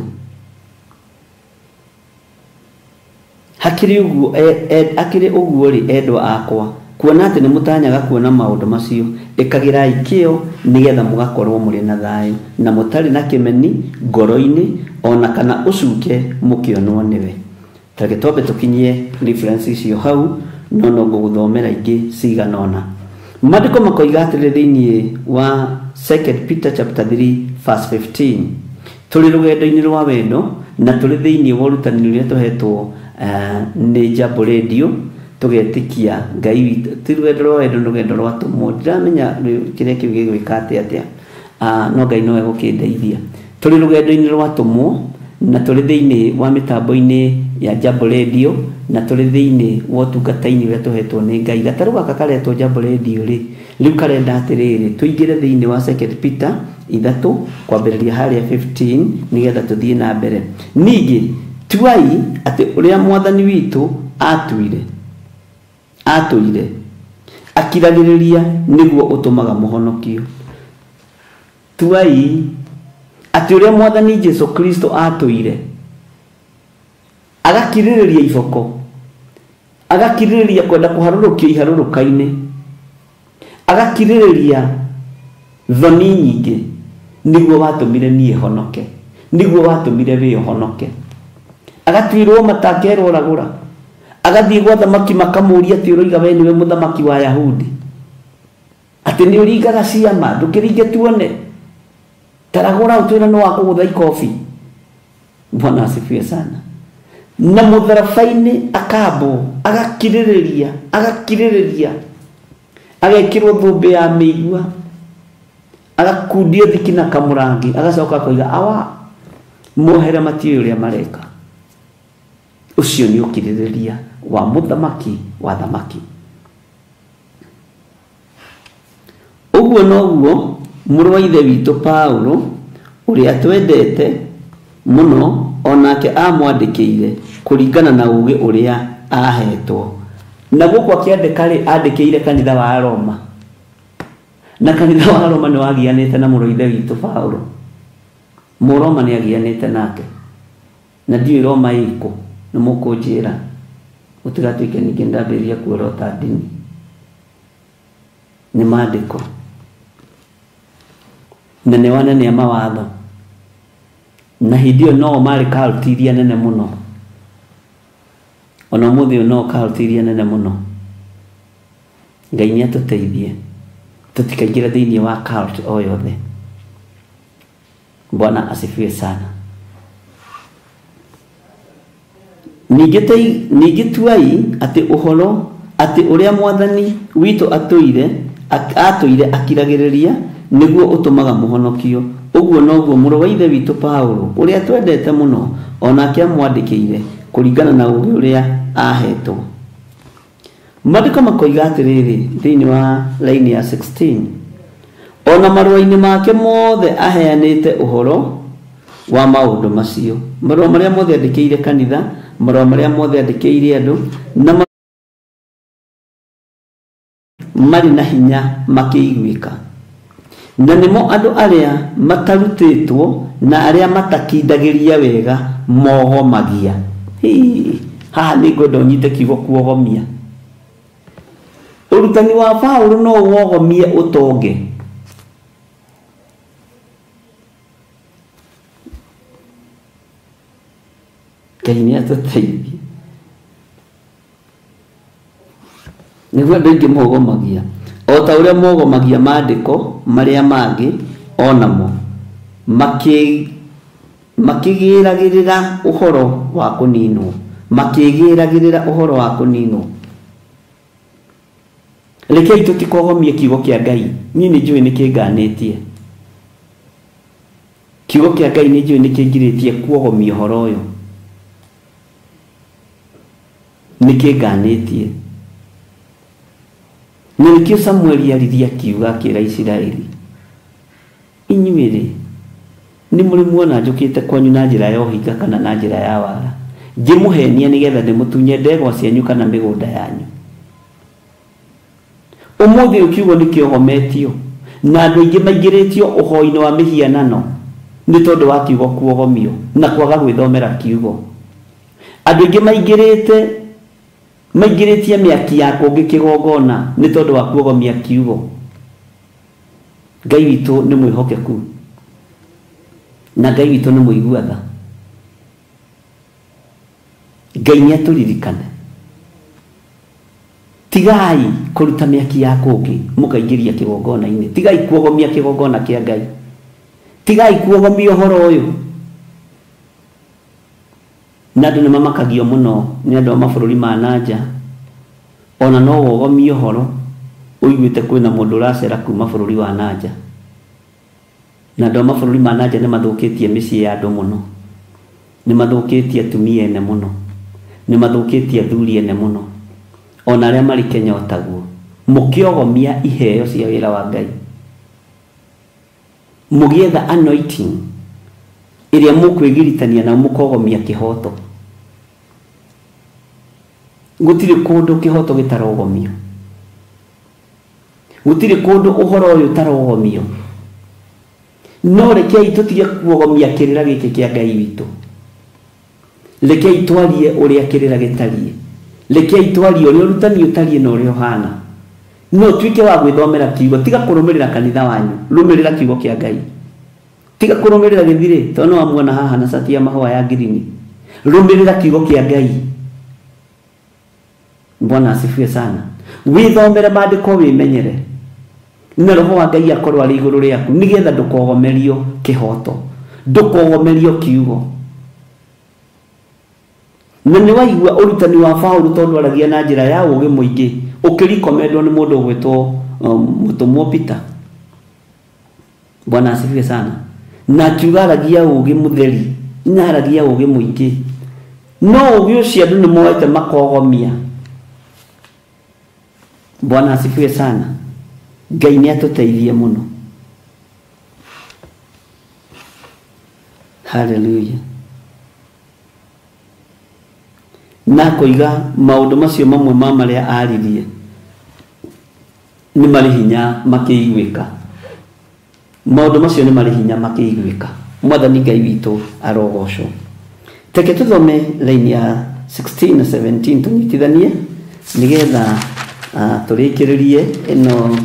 akĩrĩ ũguo rĩ endwa akwa kuona atĩ nĩ mũtanyaga kuona maũndũ macio ĩkagĩrai kĩo nĩgetha mũgakorwo mũrĩ na thayũ na mũtarĩ na kĩmeni ngoro-inĩ ona kana ũcuke mũkĩonwo nĩwe. Tareke twambe tũkinyie reference icio hau no ngũgũthomera ingĩ cigana ona. Maandĩko makoiga atĩrĩ thĩinĩ wa 2 Peter chapter 3 verse 15 tũrĩ rũgendo-inĩ rwa wendo na tũrĩ thĩinĩ wa ũrutani ũrĩa tũhetwo nĩ Jambo Radio tũgetĩkia Ngai witũ ti rũgendo rwa wendo rũgendo rwa tũmwo ndiramenya kĩrĩa kĩu gĩgwĩka atĩa no Ngai no egũkĩndeithia. Tũrĩ rũgendo-inĩ rwa tũmwo na tũrĩ thĩinĩ wa mĩtambo-inĩ ya Jambo Radio na tũrĩ thĩinĩ wa ũtungata-inĩ ũrĩa tũhetwo nĩ Ngai. Gatarũ gaka karetwo Jambo Radio rĩ rĩu karenda atĩrĩrĩ tũingĩre thĩinĩ wa 2 Peter 3 kwambĩrĩria harĩa 15 nĩgetha tũthiĩ na mbere. Ningĩ tuai atĩ ũrĩa mwathani witũ atũire akiragĩrĩria nĩguo ũtũmaga mũhonokio. Tuai atĩ ũrĩa mwathani Jesu Kristo atũire agakirĩrĩria iboko agakirĩrĩria kwenda kũharũrũkio iharũrũka-inĩ agakirĩrĩria thoni nyingĩ nĩguo watũmire niĩ honoke nĩguo watũmire wĩ honoke agatuirwo matakerwo ragũra agathiĩ gwa thamaki makamũria atĩ ũroiga we nĩwe mũthamaki wa Yahudi atĩ nĩ ũringaga ciama ndũkĩringe tuone taragũra ũtwĩra no wa kũgũtha ikobi. Bwana asifiwe sana. Na mũtharabai-inĩ akambwo agakirĩrĩria agekĩrwo thũmbĩ ya mĩigua agakundio thiki na kamũrangi agacoka akoiga awa mohere matiũĩ ũrĩa mareka. Ũcio nĩ ũkirĩrĩria wa mũthamaki wa thamaki. Ũguo noguo mũrũ wa ithe witũ Paulo ũrĩa twendete mũno onake amwandĩkĩire kũringana na ũũgĩ ũrĩa ahetwo. Na gũkũ akĩandĩka rĩ andĩkĩire kanitha wa Roma na kanitha wa Roma nĩ wagianĩte na mũrũ wa ithe witũ Paulo. Mũroma nĩ agianĩte nake na ndiũĩ Roma ĩkũ nĩ mũkũnjĩra ũtigatuĩke ningĩ ndambĩrĩria kuorota ndini. Nĩ maandĩko na nĩ wanene mawatho na hĩndĩ ĩyo no marĩ kaũtiria nene mũno ona mũthĩ ũyũ no kaũtiria nene mũno. Ngai nĩ atũteithie tũtikaingĩre thĩinĩ wa cult o yothe. Bwana asifiwe sana. Ningĩ tuai atĩ ũhoro atĩ ũrĩa mwathani witũ atũire akiragĩrĩria nĩguo ũtũmaga mũhonokio. Ũguo noguo mũrũ wa ithe witũ Paulo ũrĩa twendete mũno onake amwandĩkĩire kũringana na ũũgĩ ũrĩa ahetwo. Maandĩko makoiga atĩrĩrĩ thĩinĩ wa laini ya 16 ona marũa-inĩ make mothe aheanĩte ũhoro wa maũndũ macio. Marũa marĩa mothe andĩkĩire kanitha, marũa marĩa mothe andĩkĩire andũ na marĩ na hinya makĩiguĩka. Na nĩmo andũ arĩa matarutĩtwo na arĩa matakindagĩria wega mogomagia. Haha nĩ ngwenda ũnyite kiugo kuogomia. Ũrutani wa Paulo no wogomie ũtonge. Ngai nĩ atũteithie. niguo andũ aingĩ mogomagia o ta ũrĩa mogomagia maandĩko marĩa mangĩ onamo makĩgĩragĩrĩra ũhoro wa kũninwo makĩgĩragĩrĩra ũhoro wa kũninwo. Rekei tũtikogomie kiugo kĩa Ngai. Niĩ nĩ njũĩ nĩ kĩnganĩtie, kiugo kĩa Ngai nĩ njũĩ nĩ kĩngirĩtie kuogomia ũhoro ũyũ, nĩ kĩnganĩtie. Na nĩkĩo Samueli aririe akiuga akĩra Isiraeli, inyuĩ-rĩ nĩ mũrĩ muona njũkĩte kwanyu na njĩra ya ũhinga kana na njĩra ya wara, ngĩmũhenia nĩgetha ndĩmũtunye ndegwa cianyu kana mĩgũnda yanyu. Ũmũthĩ ũkiugo nĩ kĩogometio na andũ aingĩ maingĩrĩtio ũhoi-inĩ wa mĩhianano nĩ tondũ wa kiugo kuogomio na kwaga gwĩthomera kiugo. Andũ aingĩ maingĩrĩtie mĩaki ya kũngĩ kĩgongona nĩ tondũ wa kuogomia kiugo. Ngai witũ nĩ mwĩhokeku na Ngai witũ nĩ mũigua tha. Ngai nĩatũririkane. Tigai kũruta mĩaki ya kũngĩ mũkaingĩria kĩgongona-inĩ. Tigai kuogomia kĩgongona kĩa Ngai. Tigai kuogomia ũhoro ũyũ. Na andũ nĩmamakagio mũno nĩ andũ a mabũrũri ma nanja, ona no wogomie ũhoro ũiguĩte kwĩna mũndũ ũracera kuma bũrũri wa nanja. Na andũ a mabũrũri ma nanja nĩmathũkĩtie mĩciĩ ya andũ mũno, nĩmathũkĩtie atumia ene mũno, nĩmathũkĩtie athuri ene mũno, ona arĩa marĩ Kenya otaguo, mũkĩogomia iheo cia wĩra wa Ngai, mũgĩetha anointing ĩrĩa mũkwĩgiritania na mũkogomia kĩhoto. Gũtirĩ kũndũ kĩhoto gĩtarogomio, gũtirĩ kũndũ ũhoro ũyũ ũtarogomio. No rekei tũtige kuogomia kĩrĩra gĩkĩ kĩa Ngai witũ. Rekei twarie ũrĩa kĩrĩra gĩtariĩ, rekei twarie ũrĩa ũrutani ũtariĩ na ũrĩa ũhana. No tuĩke wa gwĩthomera kiugo, tiga kũrũmĩrĩra kanitha wanyu, rũmĩrĩra kiugo kĩa Ngai. Tiga kũrũmĩrĩra gĩthirĩ, tondũ no amuona haha na cati ya mahũa ya ngirini. Rũmĩrĩra kiugo kĩa Ngai. Bwana asifiwe sana. Wĩthomere maandĩko wĩmenyere, na roho wa Ngai akorwo arĩ igũrũ rĩaku, nĩgetha ndũkogomerio kĩhoto, ndũkogomerio kiugo. Na nĩ waigua ũrutani wa Paũlũ tondũ aragia na njĩra ya ũũgĩ mũingĩ, ũkĩrikomendwo nĩ mũndũ ũgwĩtwo mũtũmwo Peter. Bwana asifiwe sana. Na akiuga aragia ũũgĩ mũtheri, na aragia ũũgĩ mũingĩ. No ũũgĩ ũcio andũ nĩmoete makogomia. Bwana asifiwe sana. Ngai nĩatũteithie mũno. Hallelujah. Na kũiga maũndũ macio mamwe ma marĩa aririe nĩ marĩ hinya makĩiguĩka. Maũndũ macio nĩ marĩ hinya makĩiguĩka. Mwathani Ngai witũ arogocwo. Teke tũthome raini ya 16 na 17 tũnyitithanie nĩgetha tũrĩkĩrĩrie ĩno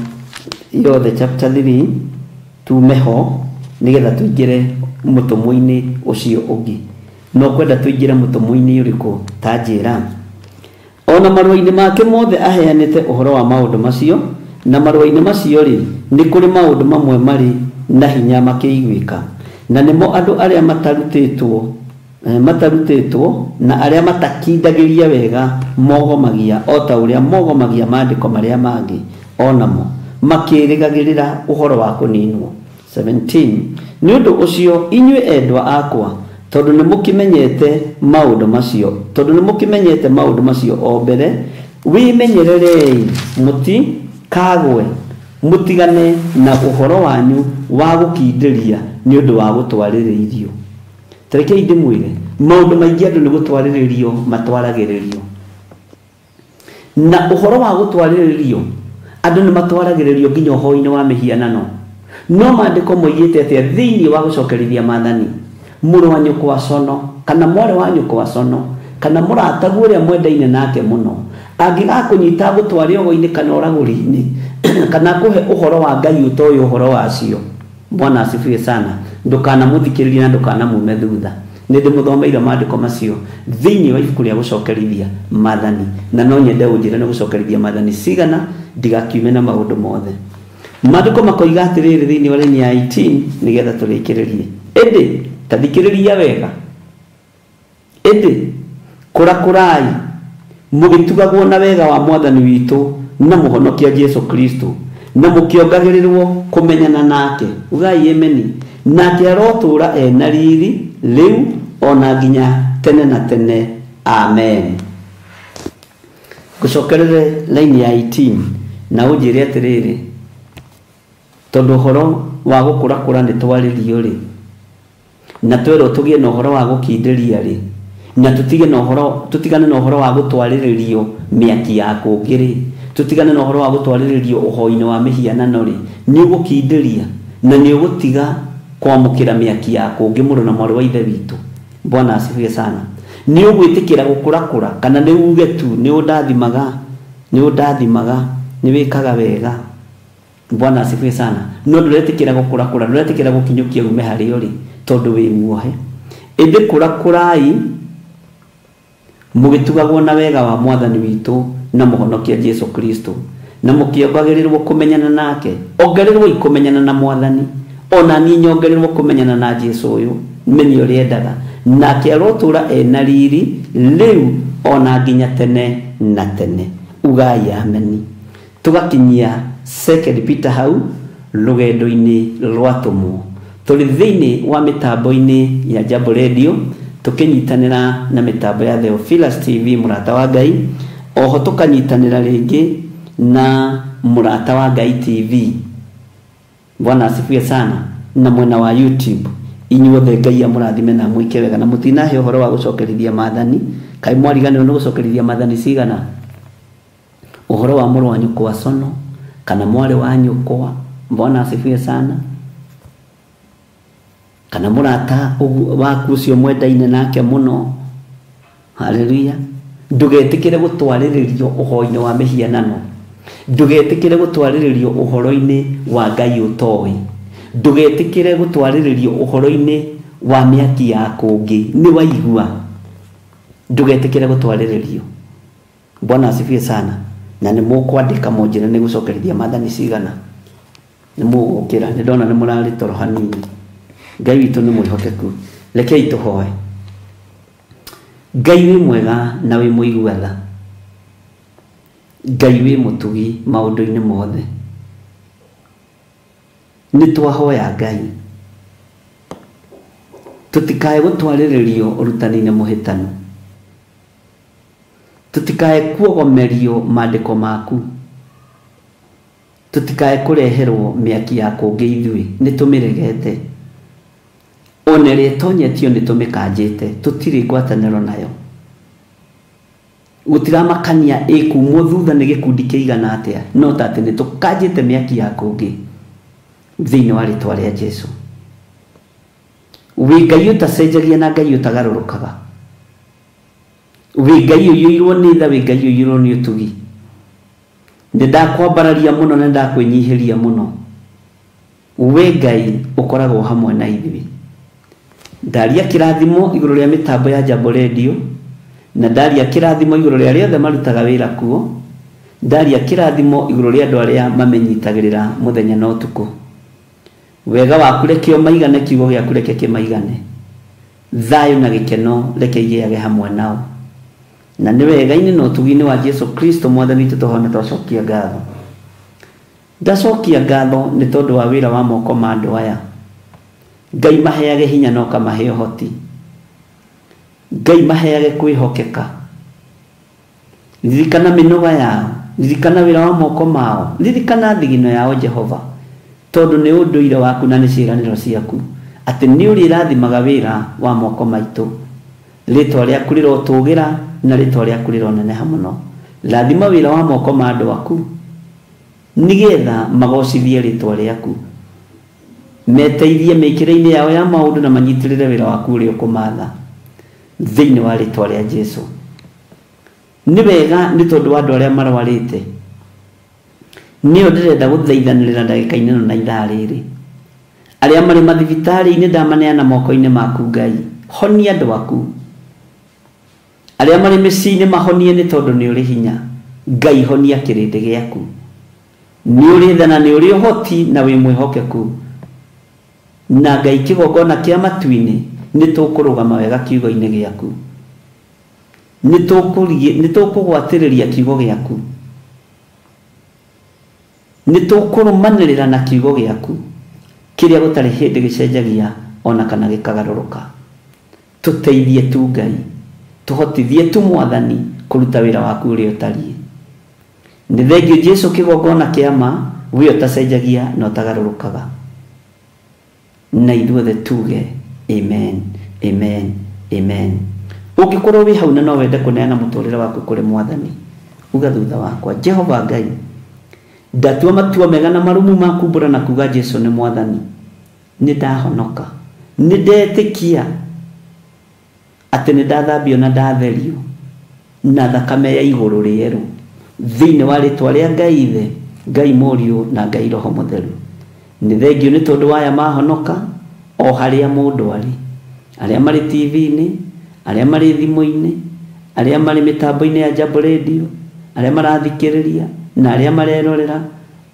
yothe chapter 3 tume ho nĩgetha tũingĩre mũtũmwo-inĩ ũcio ũngĩ. No kwenda tũingĩre mũtũmwo-inĩ ũrĩkũ ta njĩra. Ona marũa-inĩ make mothe aheanĩte ũhoro wa maũndũ macio, na marũa-inĩ macio rĩ nĩ kũrĩ maũndũ mamwe marĩ na hinya makĩiguĩka, na nĩmo andũ arĩa matarutĩtwo na arĩa matakindagĩria wega mogomagia o ta ũrĩa mogomagia maandĩko marĩa mangĩ, onamo makĩrĩgagĩrĩra ũhoro wa kũninwo. 17 nĩ ũndũ ũcio inyuĩ endwa akwa, tondũ nĩmũkĩmenyete maũndũ macio o mbere, wĩmenyererei mũtikagwe, mũtigane na ũhoro wanyu wa gũkindĩria nĩ ũndũ wa gũtwarĩrĩrio. Tarekei ndĩmwĩre, maũndũ maingĩ andũ nĩ gũtwarĩrĩrio matwaragĩrĩrio, na ũhoro wa gũtwarĩrĩrio andũ nĩ matwaragĩrĩrio nginya ũhoro-inĩ wa mĩhianano. No maandĩko moigĩte atĩa thĩinĩ wa gũcokerithia maathani? Mũrũ wa nyũkwa cono kana mwarĩ wa nyũkwa cono kana mũrataguo ũrĩa mwendaine nake mũno angĩgakũnyita gũtware ogo-inĩ kana ũragũri-inĩ kana kũhe ũhoro wa Ngai ũtoĩ ũhoro wacio, Bwana asifiwe sana, ndũkanamũthikĩrĩrie na ndũkanamume thutha. nende muthomeira maandiko macio thiini wa ibuku ria gucokerithia maathani na no nyende unjire na gucokerithia maathani cigana ndigakiume na maundu mothe maandiko makoiga atiriri thiini wa laini ya 18 nigetha turikiririe indi tathikiriria wega indi kurakurai mugitugagwo na wega wa mwathani witu na muhonokia Yesu Kristo na mukiongagirirwo kumenyana nake ugai ameni nake arotura ena riri riu ona nginya tene na tene amen gucokerere laini ya 18 na unjire atiriri tondu horo wa gukurakura ni twaririo ri na twero tugie no horo wa gukindiria ri na tutigane no horo wa gutwariririo miaki ya kungiri tutigane no horo wa gutwariririo uhoini wa mihianano ri ni gukindiria na ni gutiga kwamukira miaki ya kungi muro na mwari wa ithe witu Bwana asifiwe sana ni ugwitikira gukurakura kana ni uge tu ni undathimaga ni wikaga wega Bwana asifiwe sana no nduretikira gukurakura nduretikira gukinyukia ume hari uri tondu wi muohe indi kurakurai mugitugagwo na wega wa mwathani witu na muhonokia Yesu Kristo na mukiongagirirwo kumenyana nake ongerirwo ikumenyana na mwathani ona ni nyongerirwo kumenyana na Yesu uyu menyo riendaga nake arotura ena riri riu ona nginya tene na tene ugai ameni tugakinyia 2 Peter hau rugendo-ini rwatumo tuli thiini wa mitambo-ini ya Jambo Radio tukinyitanira na mitambo ya Theophilus TV murata wa Ngai oho tukanyitanira ringi na murata wa Ngai TV Bwana asifiwe sana na mwena wa YouTube inyuothe Ngai amurathime na mwike wega na mutinahe uhoro wa gucokerithia maathani kai mwariganiro no gucokerithia maathani cigana uhoro wa muru wa nyuko wa sono kana mwale wa nyuko Bwana asifiwe sana kana murata waku ucio mwendaine nake muno haleluya ndugetikire gutwariririo uhoini wa mihianano ndugetikire gutwariririo uhoro-ini wa Ngai utoi ndugetikire gutwariririo uhoro-ini wa miaki ya kungi ni waigua ndugetikire gutwariririo Bwana asifiwe sana na ni mukwandika monjira ni gucokerithia maathani cigana ni mugukira ni ndona ni murari toro hanini Ngai witu ni mwihokeku rekei tuhoe Ngai wi mwega na wi muiguatha Ngai wi mutugi maundu-ini mothe ni twahoya Ngai tutikae gutwariririo urutani-ini muhitanu tutikae kuogomerio maandiko maku tutikae kureherwo miaki ya kungi ithui ni tumiregete one retonyetio ni tumikanjite tutiri ngwataniro nayo gutiramakania ikumwo thutha ni gikundi kiigana atia no tate ni tukanjite miaki ya kungi thiini wa ritwa ria Jesu wi Ngai utacenjagia na Ngai utagarurukaga wi Ngai uyuirwo ni tha wi Ngai uyuirwo ni utugi ndakwambararia muno na ndakwinyihiria muno we Ngai ukoragwo hamwe na ithuĩ ndaria kirathimo iguru ria mitambo ya Jambo Radio na ndaria kirathimo iguru ria riothe marutaga wira kuo ndaria kirathimo iguru ria andu aria mamenyitagirira muthenya na utuku wega waku rekio maigane kiugo giaku reke kimaigane thayo na gikeno reke igiage hamwe nao na ni wega ini no tugi-ini wa Yesu Kristo mwathani tutohone twacokia ngatho ndacokia ngatho ni tondu wa wira wa moko ma andu aya Ngai maheage hinya no kamahe hoti Ngai maheage kwihokeka ririkana minoga yao ririkana wira wa moko mao ririkana thigino yao Jehova tondu ni unduire waku na ni ciiraniro ciaku ati ni urirathimaga wira wa moko maitu ritwa riaku rirotugira na ritwa riaku rironeneha muno rathima wira wa moko ma andu aku nigetha magocithie ritwa riaku meteithie mĩkĩre-inĩ yao ya maũndũ na manyitirĩre wĩra waku ũrĩa ũkũmatha thĩinĩ wa rĩtwa rĩa Jesũ nĩ wega nĩ tondũ wa andũ arĩa marwarĩte nĩo ndĩrenda gũthaithanĩrĩra ndagĩka-inĩ ĩno na ithaa rĩrĩ arĩa marĩ mathibitarĩ-inĩ ndamaneana moko-inĩ maku Ngai honia andũ aku arĩa marĩ mĩciĩ-inĩ mahonie nĩ tondũ nĩ ũrĩ hinya. Ngai honia kĩrĩndĩ gĩaku, nĩ ũrĩ tha na nĩ ũrĩ ũhoti na wĩ mwĩhokeku, na Ngai kĩgongona kĩa matu-inĩ nĩ tũkũrũgama wega kiugo-inĩ gĩaku, nĩ tũkũgwatĩrĩria kiugo gĩaku, nĩ tũkũrũmanĩrĩra na kiugo gĩaku kĩrĩa gũtarĩ hĩndĩ gĩcenjagia ona kana gĩkagarũrũka. Tũteithie tu Ngai, tũhotithie tu Mwathani kũruta wĩra waku ũrĩa ũtariĩ. Nĩ thengio Jesũ kĩgongona kĩa ma, we ũtacenjagia na ũtagarũrũkaga. Na ithuothe tuge amen, amen, amen. Ũngĩkorwo wĩ hau na no wende kũneana mũtũrĩre waku kũrĩ Mwathani, uga thutha wakwa: Jehova Ngai, ndatua matua mega na marumu ma kumbũra na kuga Jesũ nĩ Mwathani. Nĩ ndahonoka, nĩ ndetĩkia atĩ nĩ ndathambio na ndatherio na thakame ya igũrũ rĩerũ thĩinĩ wa rĩtwa rĩa Ngai Ithe, Ngai Mũriũ na Ngai Roho Mũtheru. Nĩ thengio nĩ tondũ waya mahonoka o harĩa mũndũ arĩ, arĩa marĩ TV-inĩ, arĩa marĩ thimũ-inĩ, arĩa marĩ mĩtambo-inĩ ya Jambo Radio, arĩa marathikĩrĩria na arĩa marerorera,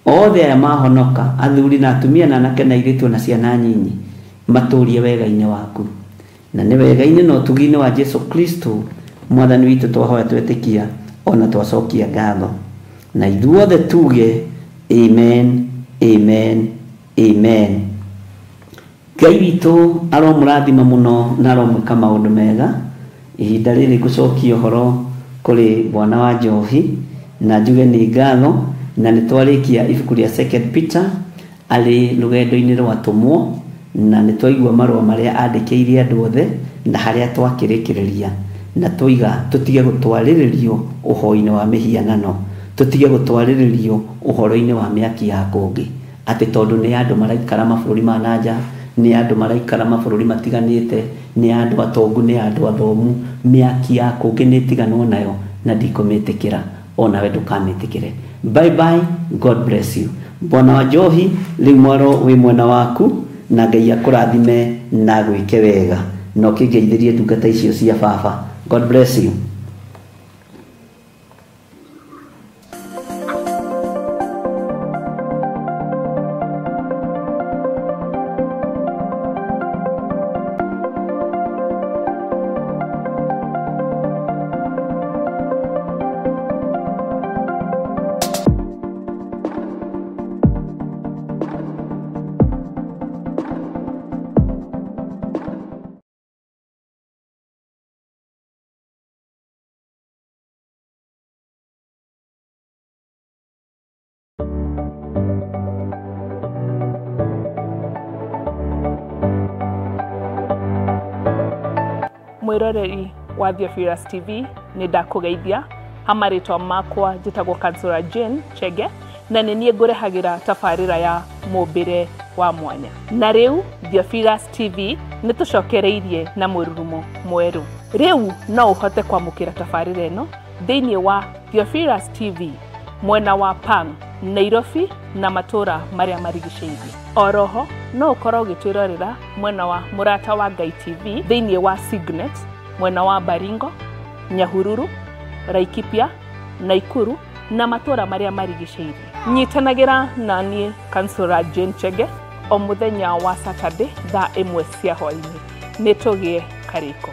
othe aya mahonoka, athuri na atumia na anake na airĩtu na ciana nyinyi, matũũrie wega-inĩ waku. Na nĩ wega-inĩ na ũtugi-inĩ wa Jesũ Kristo Mwathani witũ twahoya twetĩkia ona twacokia ngatho. Na ithuothe tuge amen, amen, amen. Ngai witũ aromũrathima mũno na aromwĩka maũndũ mega. Ihinda rĩrĩ ngũcokia ũhoro kũrĩ Bwana wa Njohi na njuge nĩ ngatho, na nĩ twarĩkia ibuku rĩa 2 Peter arĩ rũgendo-inĩ rwatũmwo, na nĩ twaigua marũa marĩa andĩkĩire andũ othe na harĩa twakĩrĩkĩrĩria, na tũiga tũtige gũtwarĩrĩrio ũhoro-inĩ wa mĩhianano, tũtige gũtwarĩrĩrio ũhoro-inĩ wa mĩaki ya kũngĩ, atĩ tondũ nĩ andũ maraikara mabũrũri ma nanja, nĩ andũ maraikara mabũrũri matiganĩte, nĩ andũ atongu, nĩ andũ athomu, mĩaki ya kũngĩ nĩ ĩtiganwo nayo na ndikũmĩtĩkĩra, ona we ndũkamĩtĩkĩre. Bye bye, God bless you. Bwana wa Njohi rĩu mwaro wĩ mwena waku, na Ngai akũrathime na gwĩke wega, na ũkĩngeithĩrie ndungata icio cia baba. God bless you. Mwiroreri wa Theophilus TV nĩ ndakũgeithia. Hamarĩtwa makwa njĩtagwo Kansora Jane Chege, na nĩ niĩ ngũrehagĩra tabarĩra ya mũmbĩre wa mwanya. Na rĩu Theophilus TV nĩ tũcokereirie na mũrurumo mwerũ. Rĩu no ũhote kwamũkĩra tabarĩra ĩno thĩinĩ wa Theophilus TV mwena wa Pang, Nairobi na matũra marĩa marigicĩirie. Oroho no ũkorwo ũgĩtwĩrorera mwena wa Mũrata wa Ngai TV thĩinĩ wa Signet, mwena wa Baringo, Nyahururu, Laikipia, Naikuru na matũra marĩa marigicĩirie. Nyitanagĩra na niĩ Kansora Jane Chege o mũthenya wa Saturday thaa 1 cia hwaĩ-inĩ. Nĩ tũgĩe karĩko.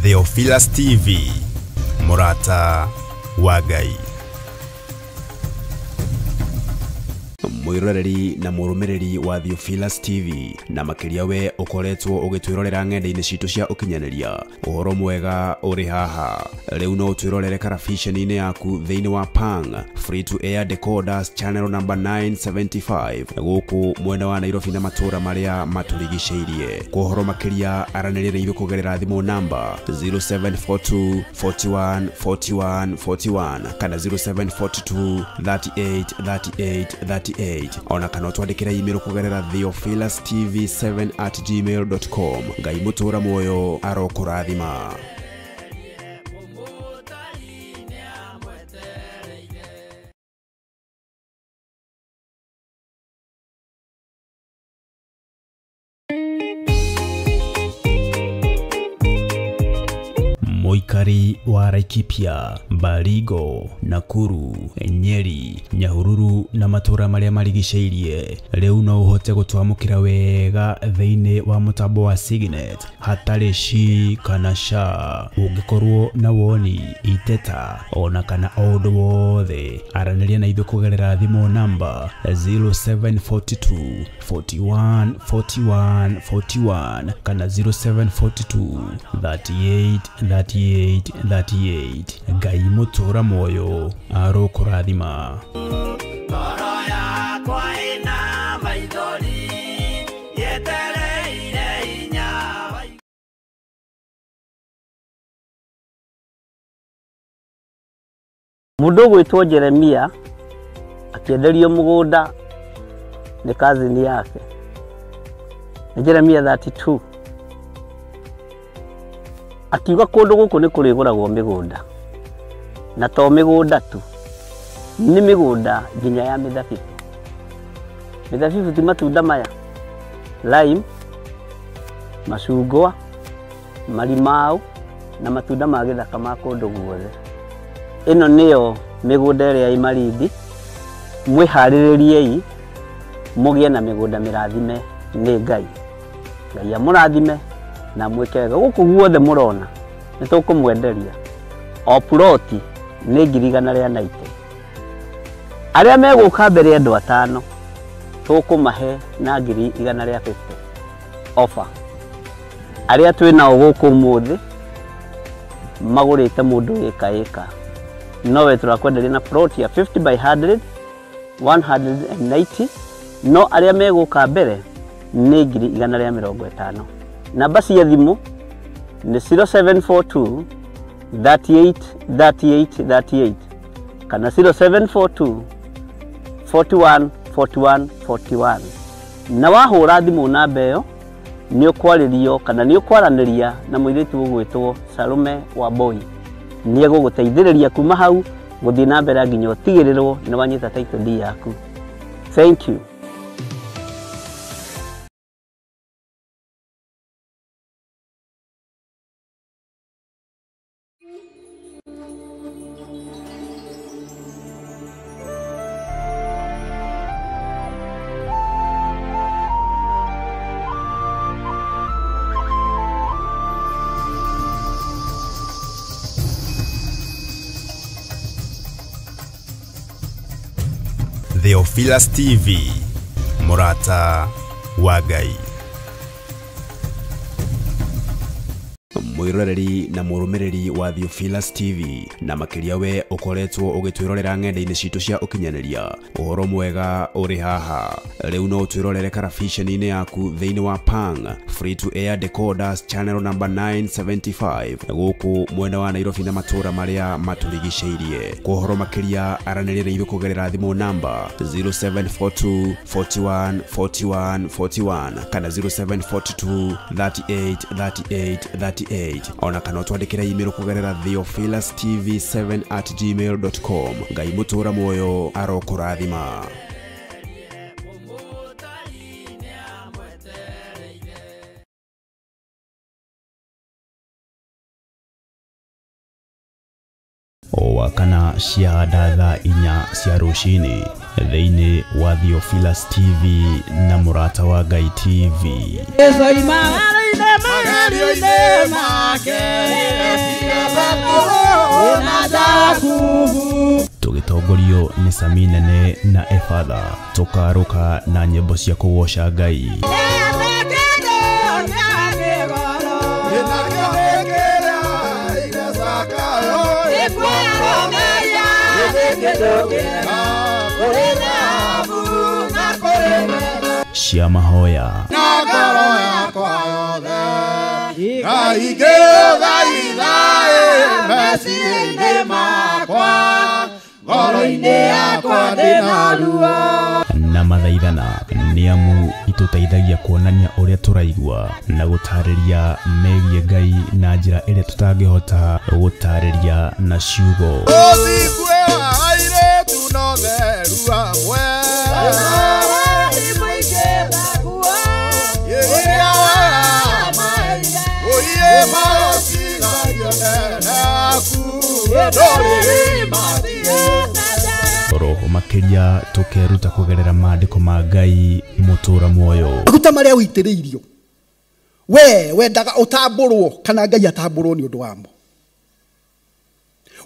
Theophilus TV, Murata wa Ngai. Mwiroreri na murumiriri wa Theophilus TV na makiria we ukoretwo ugitwirorera ng'enda-ini citu cia ukinyaniria uhoro mwega uri haha riu no twirorere karabiceni-ini yaku thiini wa Pang free to air decoders channel number 975 guku mwena wa Nairobi na matura maria maturigiceirie kuhoro makiria aranirire ithu kugerera thimu namba 0742 41 41 41 kana 0742 38 38 38 ona kana twandikira email kugerera theophilustv7@gmail.com. Ngai mutura moyo arokurathima. Moikari wa Laikipia, Baringo, Nakuru, Nyeri, Nyahururu na matura maria marigiceirie riu no uhote gutwamukira wega thiini wa mutambo wa Signet hatari shi kana sha ungikorwo na woni iteta ona kana undu wothe araniria na ithu kugerera thimu namba 0742 41 41 41 kana 0742 38 38. Ngai mutura moyo arokurathima. Mundu gwitwo Jeremia akienderio mugunda ni kazini yake. Jeremia 32 akiuga kundu guku ni kuriguragwo migunda na to migunda tu ni migunda nginya ya mithabibu. Mithabibu ti matunda maya lime, macungwa, marimau na matunda ma githaka ma kundu guothe. Ino niyo migunda iria i Malindi. Mwihaririei mugie na migunda mirathime ni Ngai. Ngai amurathime na mwekega guku guothe murona nitukumwenderia o ploti ni 190. Aria meguka mbere andu 5 tukumahe na 150 offer. Aria twina guku muthi magurite mundu eka nowe turakwenderia na plot ya 50 by 100 190. No aria meguka mbere ni 150. Namba cia thimu ni 0742 38 38 38 kana 0742 41 41 41. Na wahura thimu namba iyo ni ukwaririo kana ni ukwaraniria na muiritu ugwitwo Salome Wamboi. Ni eguguteithiriria kuma hau guthii na mbere nginya utigirirwo ni wanyita title deed yaku. Thank you. Theophilus TV, Murata wa Ngai. Mwiroreri na murumiriri wa Theophilus TV na makiria we ukoretwo ugitwirorera ng'enda-ini citu cia ukinyaniria uhoro mwega uri haha riu no twirorere karabiceni-ini yaku thiini wa Pang free to air decoders channel number 975 guku mwena wa Nairobi na matura maria maturigiceirie kuhoro makiria aranirire ithu kugerera thimu namba 0742 41 41 41 kana 0742 38 38 38 ona kana twandikira email kugerera theophilustv7@gmail.com. Ngai mutura moyo arokurathima. Wakana ciahanda thaa 4 cia rucini thiini wa Theophilus TV na Murata wa Ngai TV. magerio-inĩ make na Jakubu. Tũgĩtongorio nĩ Sami Nene na Efatha, tũkarũka na nyĩmbo cia kũgoca Ngai. Cia mahoya Na ngoro yakwa yothe ngaigĩthaithaĩ meciria-inĩ makwa, ngoro-inĩ yakwa ndĩna ruo. na mathaithana nĩ amu itũteithagia kuonania ũrĩa tũraigua na gũtarĩria megiĩ Ngai na njĩra ĩrĩa tũtangĩhota gũtarĩria na ciugo. Ũthingue wa airĩtu na ũtheru hamwe, ũiye magocigario nene aku ndũrĩrĩ matige. Roho makĩria tũkeruta kũgerera maandĩko ma Ngai mũtũũra muoyo. Maguta marĩa ũitĩrĩirio we wendaga ũtambũrwo kana Ngai atambũrwo nĩ ũndũ wamo.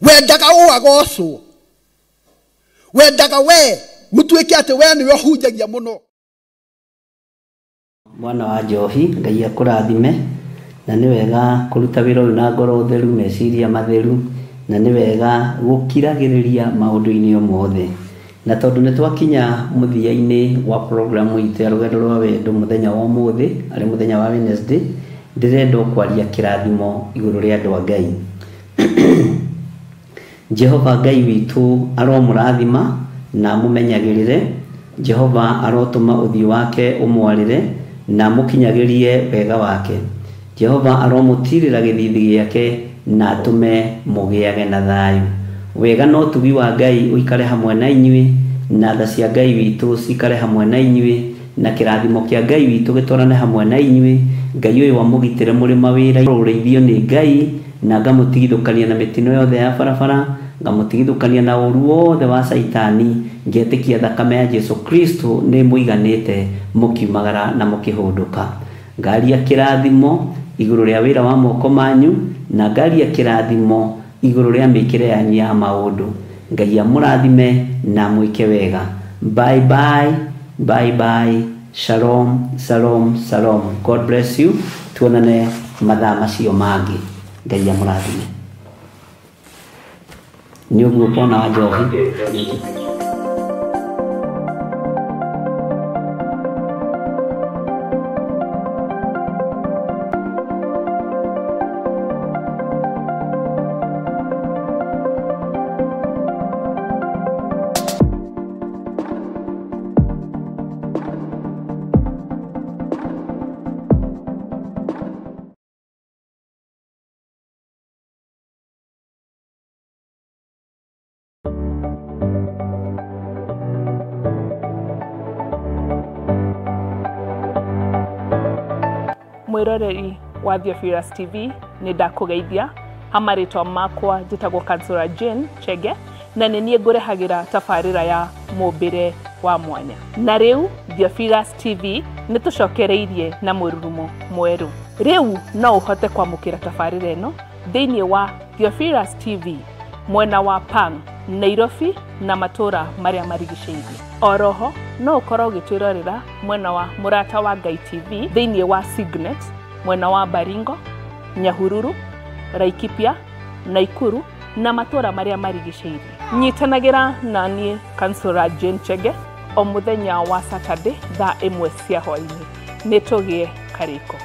Wendaga ũagocwo, wendaga we gũtuĩke atĩ we nĩwe ũhunjagia mũno. Mwana wa Njohi, Ngai akũrathime, na nĩ wega kũruta wĩra ũyũ na ngoro theru, meciria matheru, na nĩ wega gũkiragĩrĩria maũndũ-inĩ o mothe. Na tondũ nĩ twakinya mũthia-inĩ wa programu itũ ya rũgendo rwa wendo mũthenya wa ũmũthĩ, arĩ mũthenya wa Wednesday, ndĩrenda kwaria kĩrathimo igũrũ rĩa andũ a Ngai. Jehova Ngai witũ aromũrathima na mũmenyagĩrĩre. Jehova arotũma ũthiũ wake ũmwarĩre na mũkinyagĩrie wega wake. Jehova aromũtirĩra gĩthithi gĩake na atũme mũgĩage na thayũ. Wega no ũtugi wa Ngai ũikare hamwe na inyuĩ, na tha cia Ngai witũ cikare hamwe na inyuĩ, na kĩrathimo kĩa Ngai witũ gĩtwarane hamwe na inyuĩ. Ngai ũyũ wamũgitĩre mũrĩ mawĩra, ũrĩithio nĩ Ngai, na ngamũtigithũkania na mĩtino yothe ya barabara, ngamũtigithũkania na ũru wothe wa Saitani. Ngetĩkia thakame ya Jesu Kristo nĩ mũiganĩte mũkiumagara na mũkĩhũndũka. Ngaria kĩrathimo igũrũ rĩa wĩra wa moko manyu, na ngaria kĩrathimo igũrũ rĩa mĩkĩre yanyu ya maũndũ. Ngai amũrathime na mwĩke wega. Bye bye, bye bye. Shalom, shalom, shalom. God bless you. Tuonane mathaa macio mangĩ. Ngai amũrathime. Nĩ ũguo Mwana wa Njohi. Mwiroreri wa Theophilus TV nĩ ndakũgeithia. Hamarĩtwa makwa njĩtagwo Kansora Jane Chege, na nĩ niĩ ngũrehagĩra tabarĩra ya mũmbĩre wa mwanya. Na rĩu Theophilus TV nĩ tũcokereirie na mũrurumo mwerũ. Rĩu no ũhote kwamũkĩra tabarĩra ĩno thĩinĩ wa Theophilus TV mwena wa Pang, Nairobi na matũra marĩa marigicĩirie. Oroho no ũkorwo ũgĩtwĩrorera mwena wa Mũrata wa Ngai TV thĩinĩ wa Signet, mwena wa Baringo, Nyahururu, Laikipia, Naikuru na matũra marĩa marigicĩirie. Nyitanagĩra na niĩ Kansora Jane Chege o mũthenya wa Saturday thaa 1 cia hwaĩ-inĩ. Nĩ tũgĩe karĩko.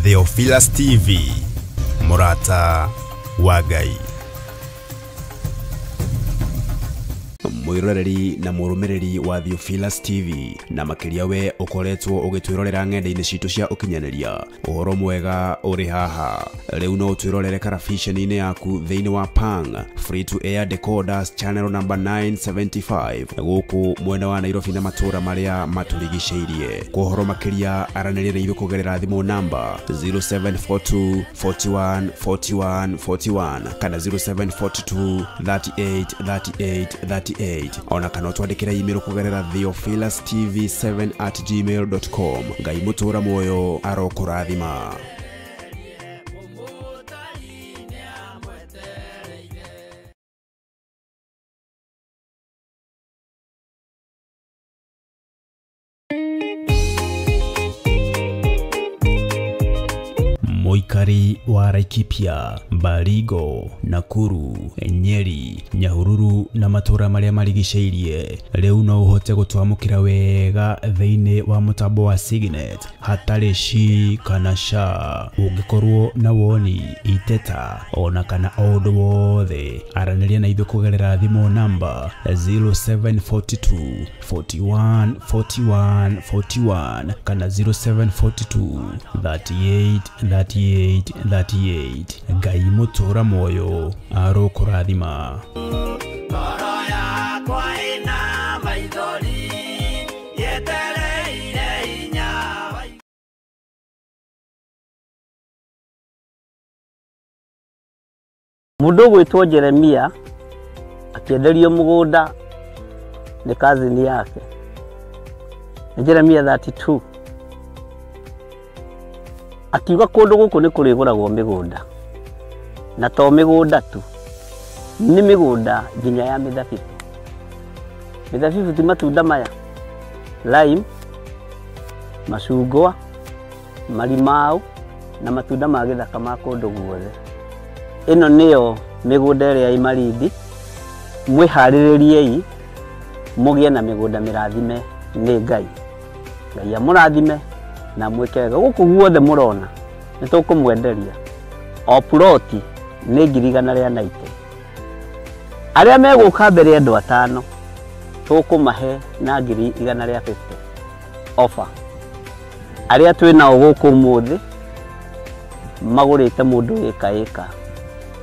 Theophilus TV, Murata wa Ngai. Mwiroreri na murumiriri wa Theophilus TV na makiria we ukoretwo ugitwirorera ng'enda-ini citu cia ukinyaniria uhoro mwega uri haha riu no twirorere karabiceni-ini yaku thiini wa Pang free to air decoders channel number 975 guku mwena wa Nairobi na matura maria maturigiceirie kuhoro makiria aranirire iru kugerera thimu namba 0742 41 41 41 kana 0742 38 38 38 ona kana twandikira email kugerera theophilustv7@gmail.com. Ngai mutura moyo arokurathima. Moikari wa Laikipia, Baringo, Nakuru, Nyeri, Nyahururu na matura maria marigiceirie riu no uhote gutwamukira wega thiini wa mutambo wa Signet hatari shi kana sha ungikorwo na woni iteta ona kana undu wothe araniria na ithu kugerera thimu namba 0742 41 41 41 kana 0742 38 38. Ngai mutura moyo arokurathima. Mundu gwitwo Jeremia akienderio mugunda ni kazini yake. Jeremia 32 akiuga kundu guku ni kuriguragwo migunda na to migunda tu ni migunda nginya ya mithabibu. Mithabibu ti matunda maya lime, macungwa, marimau na matunda ma githaka ma kundu guothe. Ino niyo migunda iria i Malindi. Mwihaririei mugie na migunda mirathime ni Ngai. Ngai amurathime na mwekega guku guothe murona nitukumwenderia o ploti ni 190. Aria meguka mbere andu 5 tukumahe na 150 offer. Aria twina guku muthi magurite mundu eka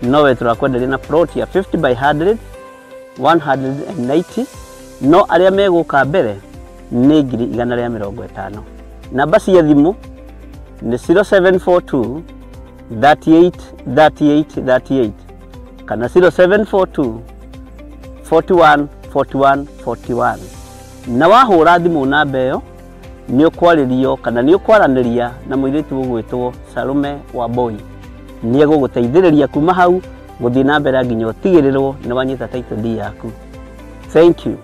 nowe turakwenderia na ploti ya 50 by 100 190. No aria meguka mbere ni 150. Namba cia thimu ni 0742 38 38 38 kana 0742 41 41 41. Na wahura thimu namba iyo ni ukwaririo kana ni ukwaraniria na muiritu ugwitwo Salome Wambui. Ni eguguteithiriria kuma hau guthii na mbere nginya utigirirwo ni wanyita title deed yaku. Thank you.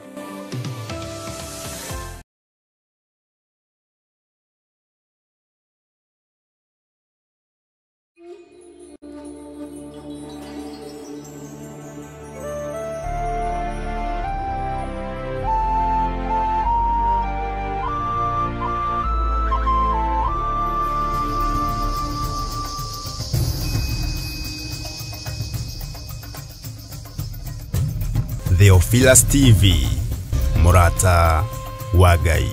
Theophilus TV, Murata wa Ngai.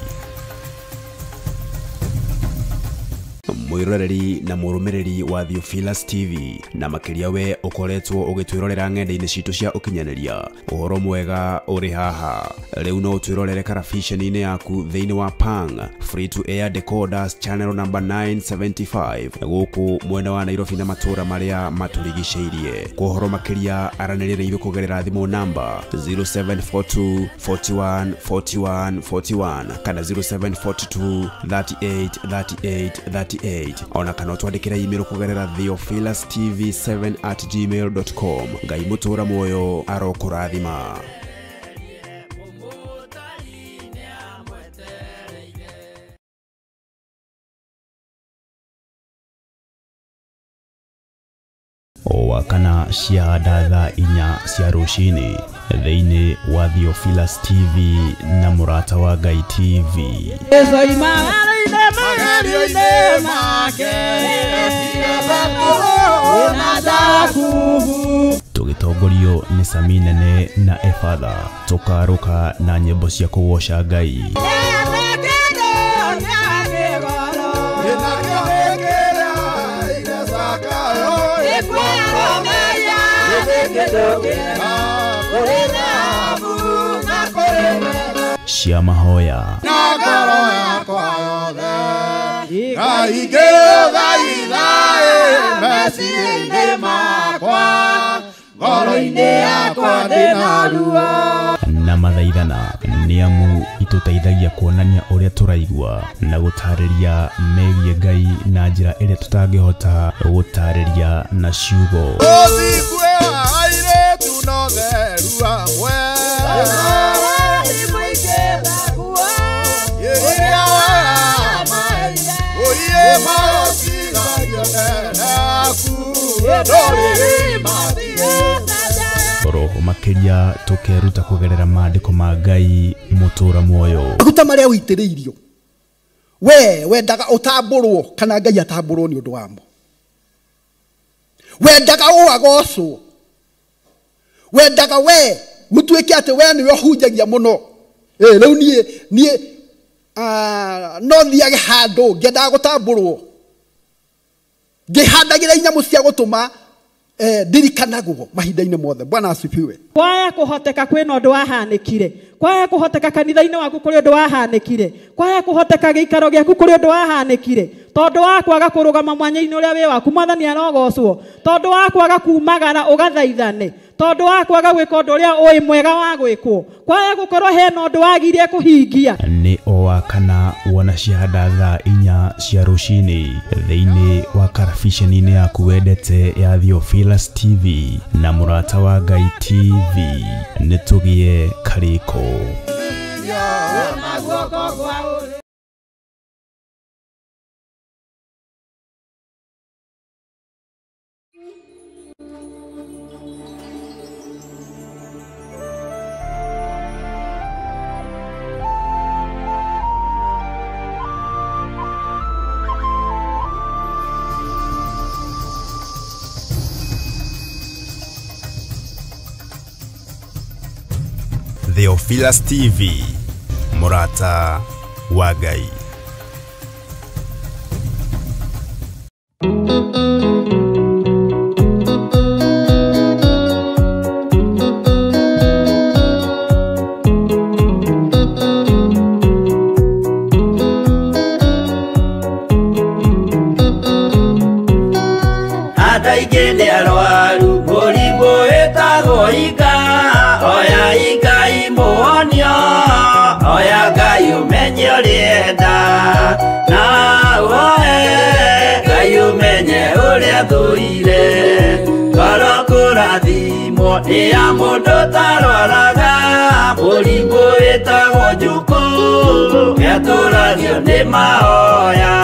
Mwiroreri na murumiriri wa Theophilus TV na makiria we ukoretwo ugitwirorera ng'enda-ini citu cia ukinyaniria uhoro mwega uri haha riu no twirorere karabiceni-ini yaku thiini wa Pang free to air decoders channel number 975 guku mwena wa Nairobi na matura maria maturigiceirie kuhoro makiria aranirire iru kugerera thimu namba 0742 41 41 41 kana 0742 38 38 38 ona kana twandikira email kugerera theophilustv7@gmail.com. Ngai mutura moyo arokurathima. Wakana ciada thaa 4 cia rucini thiini wa Theophilus TV na Murata wa Ngai TV. magerio-inĩ make Tũgĩtongorio nĩ Sami Nene na Efatha, tũkarũka na nyĩmbo cia kũgoca Ngai. Cia mahoya na ngoro yakwa yothe Ngai ngĩgũthaitha meciria-inĩ makwa ngoro-inĩ yakwa ndĩna ruo na mathaithana nĩ amu itũteithagia kuonania ũrĩa tũraigua na gũtarĩria megiĩ Ngai na njĩra ĩrĩa tũtangĩhota gũtarĩria na ciugo. Ũthingue wa airĩtu na ũtheru hamwe Roho makĩria tũkeruta kũgerera maandĩko ma Ngai mũtũũra muoyo. Maguta marĩa ũitĩrĩirio we wendaga ũtambũrwo kana Ngai atambũrwo nĩ ũndũ wamo. Wendaga ũagocwo, wendaga we gũtuĩke atĩ we nĩwe ũhunjagia mũno. Rĩu niĩ no thiage handũ ngĩendaga gũtambũrwo, ngĩhandagĩra inyamũ cia gũtũma ndirikanagwo mahinda-inĩ mothe. Bwana asifiwe. Kwaya kũhoteka kwĩna ũndũ wahanĩkire, kwaya kũhoteka kanitha-inĩ waku kũrĩ ũndũ wahanĩkire, kwaya kũhoteka gĩikaro gĩaku kũrĩ ũndũ wahanĩkire, tondũ wa kwaga kũrũgama mwanya-inĩ ũrĩa wĩ waku. Mwathani arogocwo. Tondũ wa kwaga kumagara ũgathaithane, tondũ wa kwaga gwĩka ũndũ ũrĩa ũĩ mwega wa gwĩkwo, kwaya gũkorwo hena ũndũ wagirie kũhingia. Nĩ o wakana wona ciahanda thaa 4 cia rũcinĩ thĩinĩ wa karabiceni-inĩ yaku wendete ya Theophilus TV na Mũrata wa Ngai TV. Nĩ tũgie karĩko. Theophilus TV, Mũrata wa Ngai. Ataige nĩ arwaru mũrimũ wĩtagwo ika, oya ika imuonio, oya Ngai umenye ũrĩenda na woe Ngai umenye ũrĩa thũire. Ngoro kũrathimwo nĩ ya mũndũ tarwaraga mũrimũ wĩtagwo njukũ, gĩatũragio nĩ mahoya.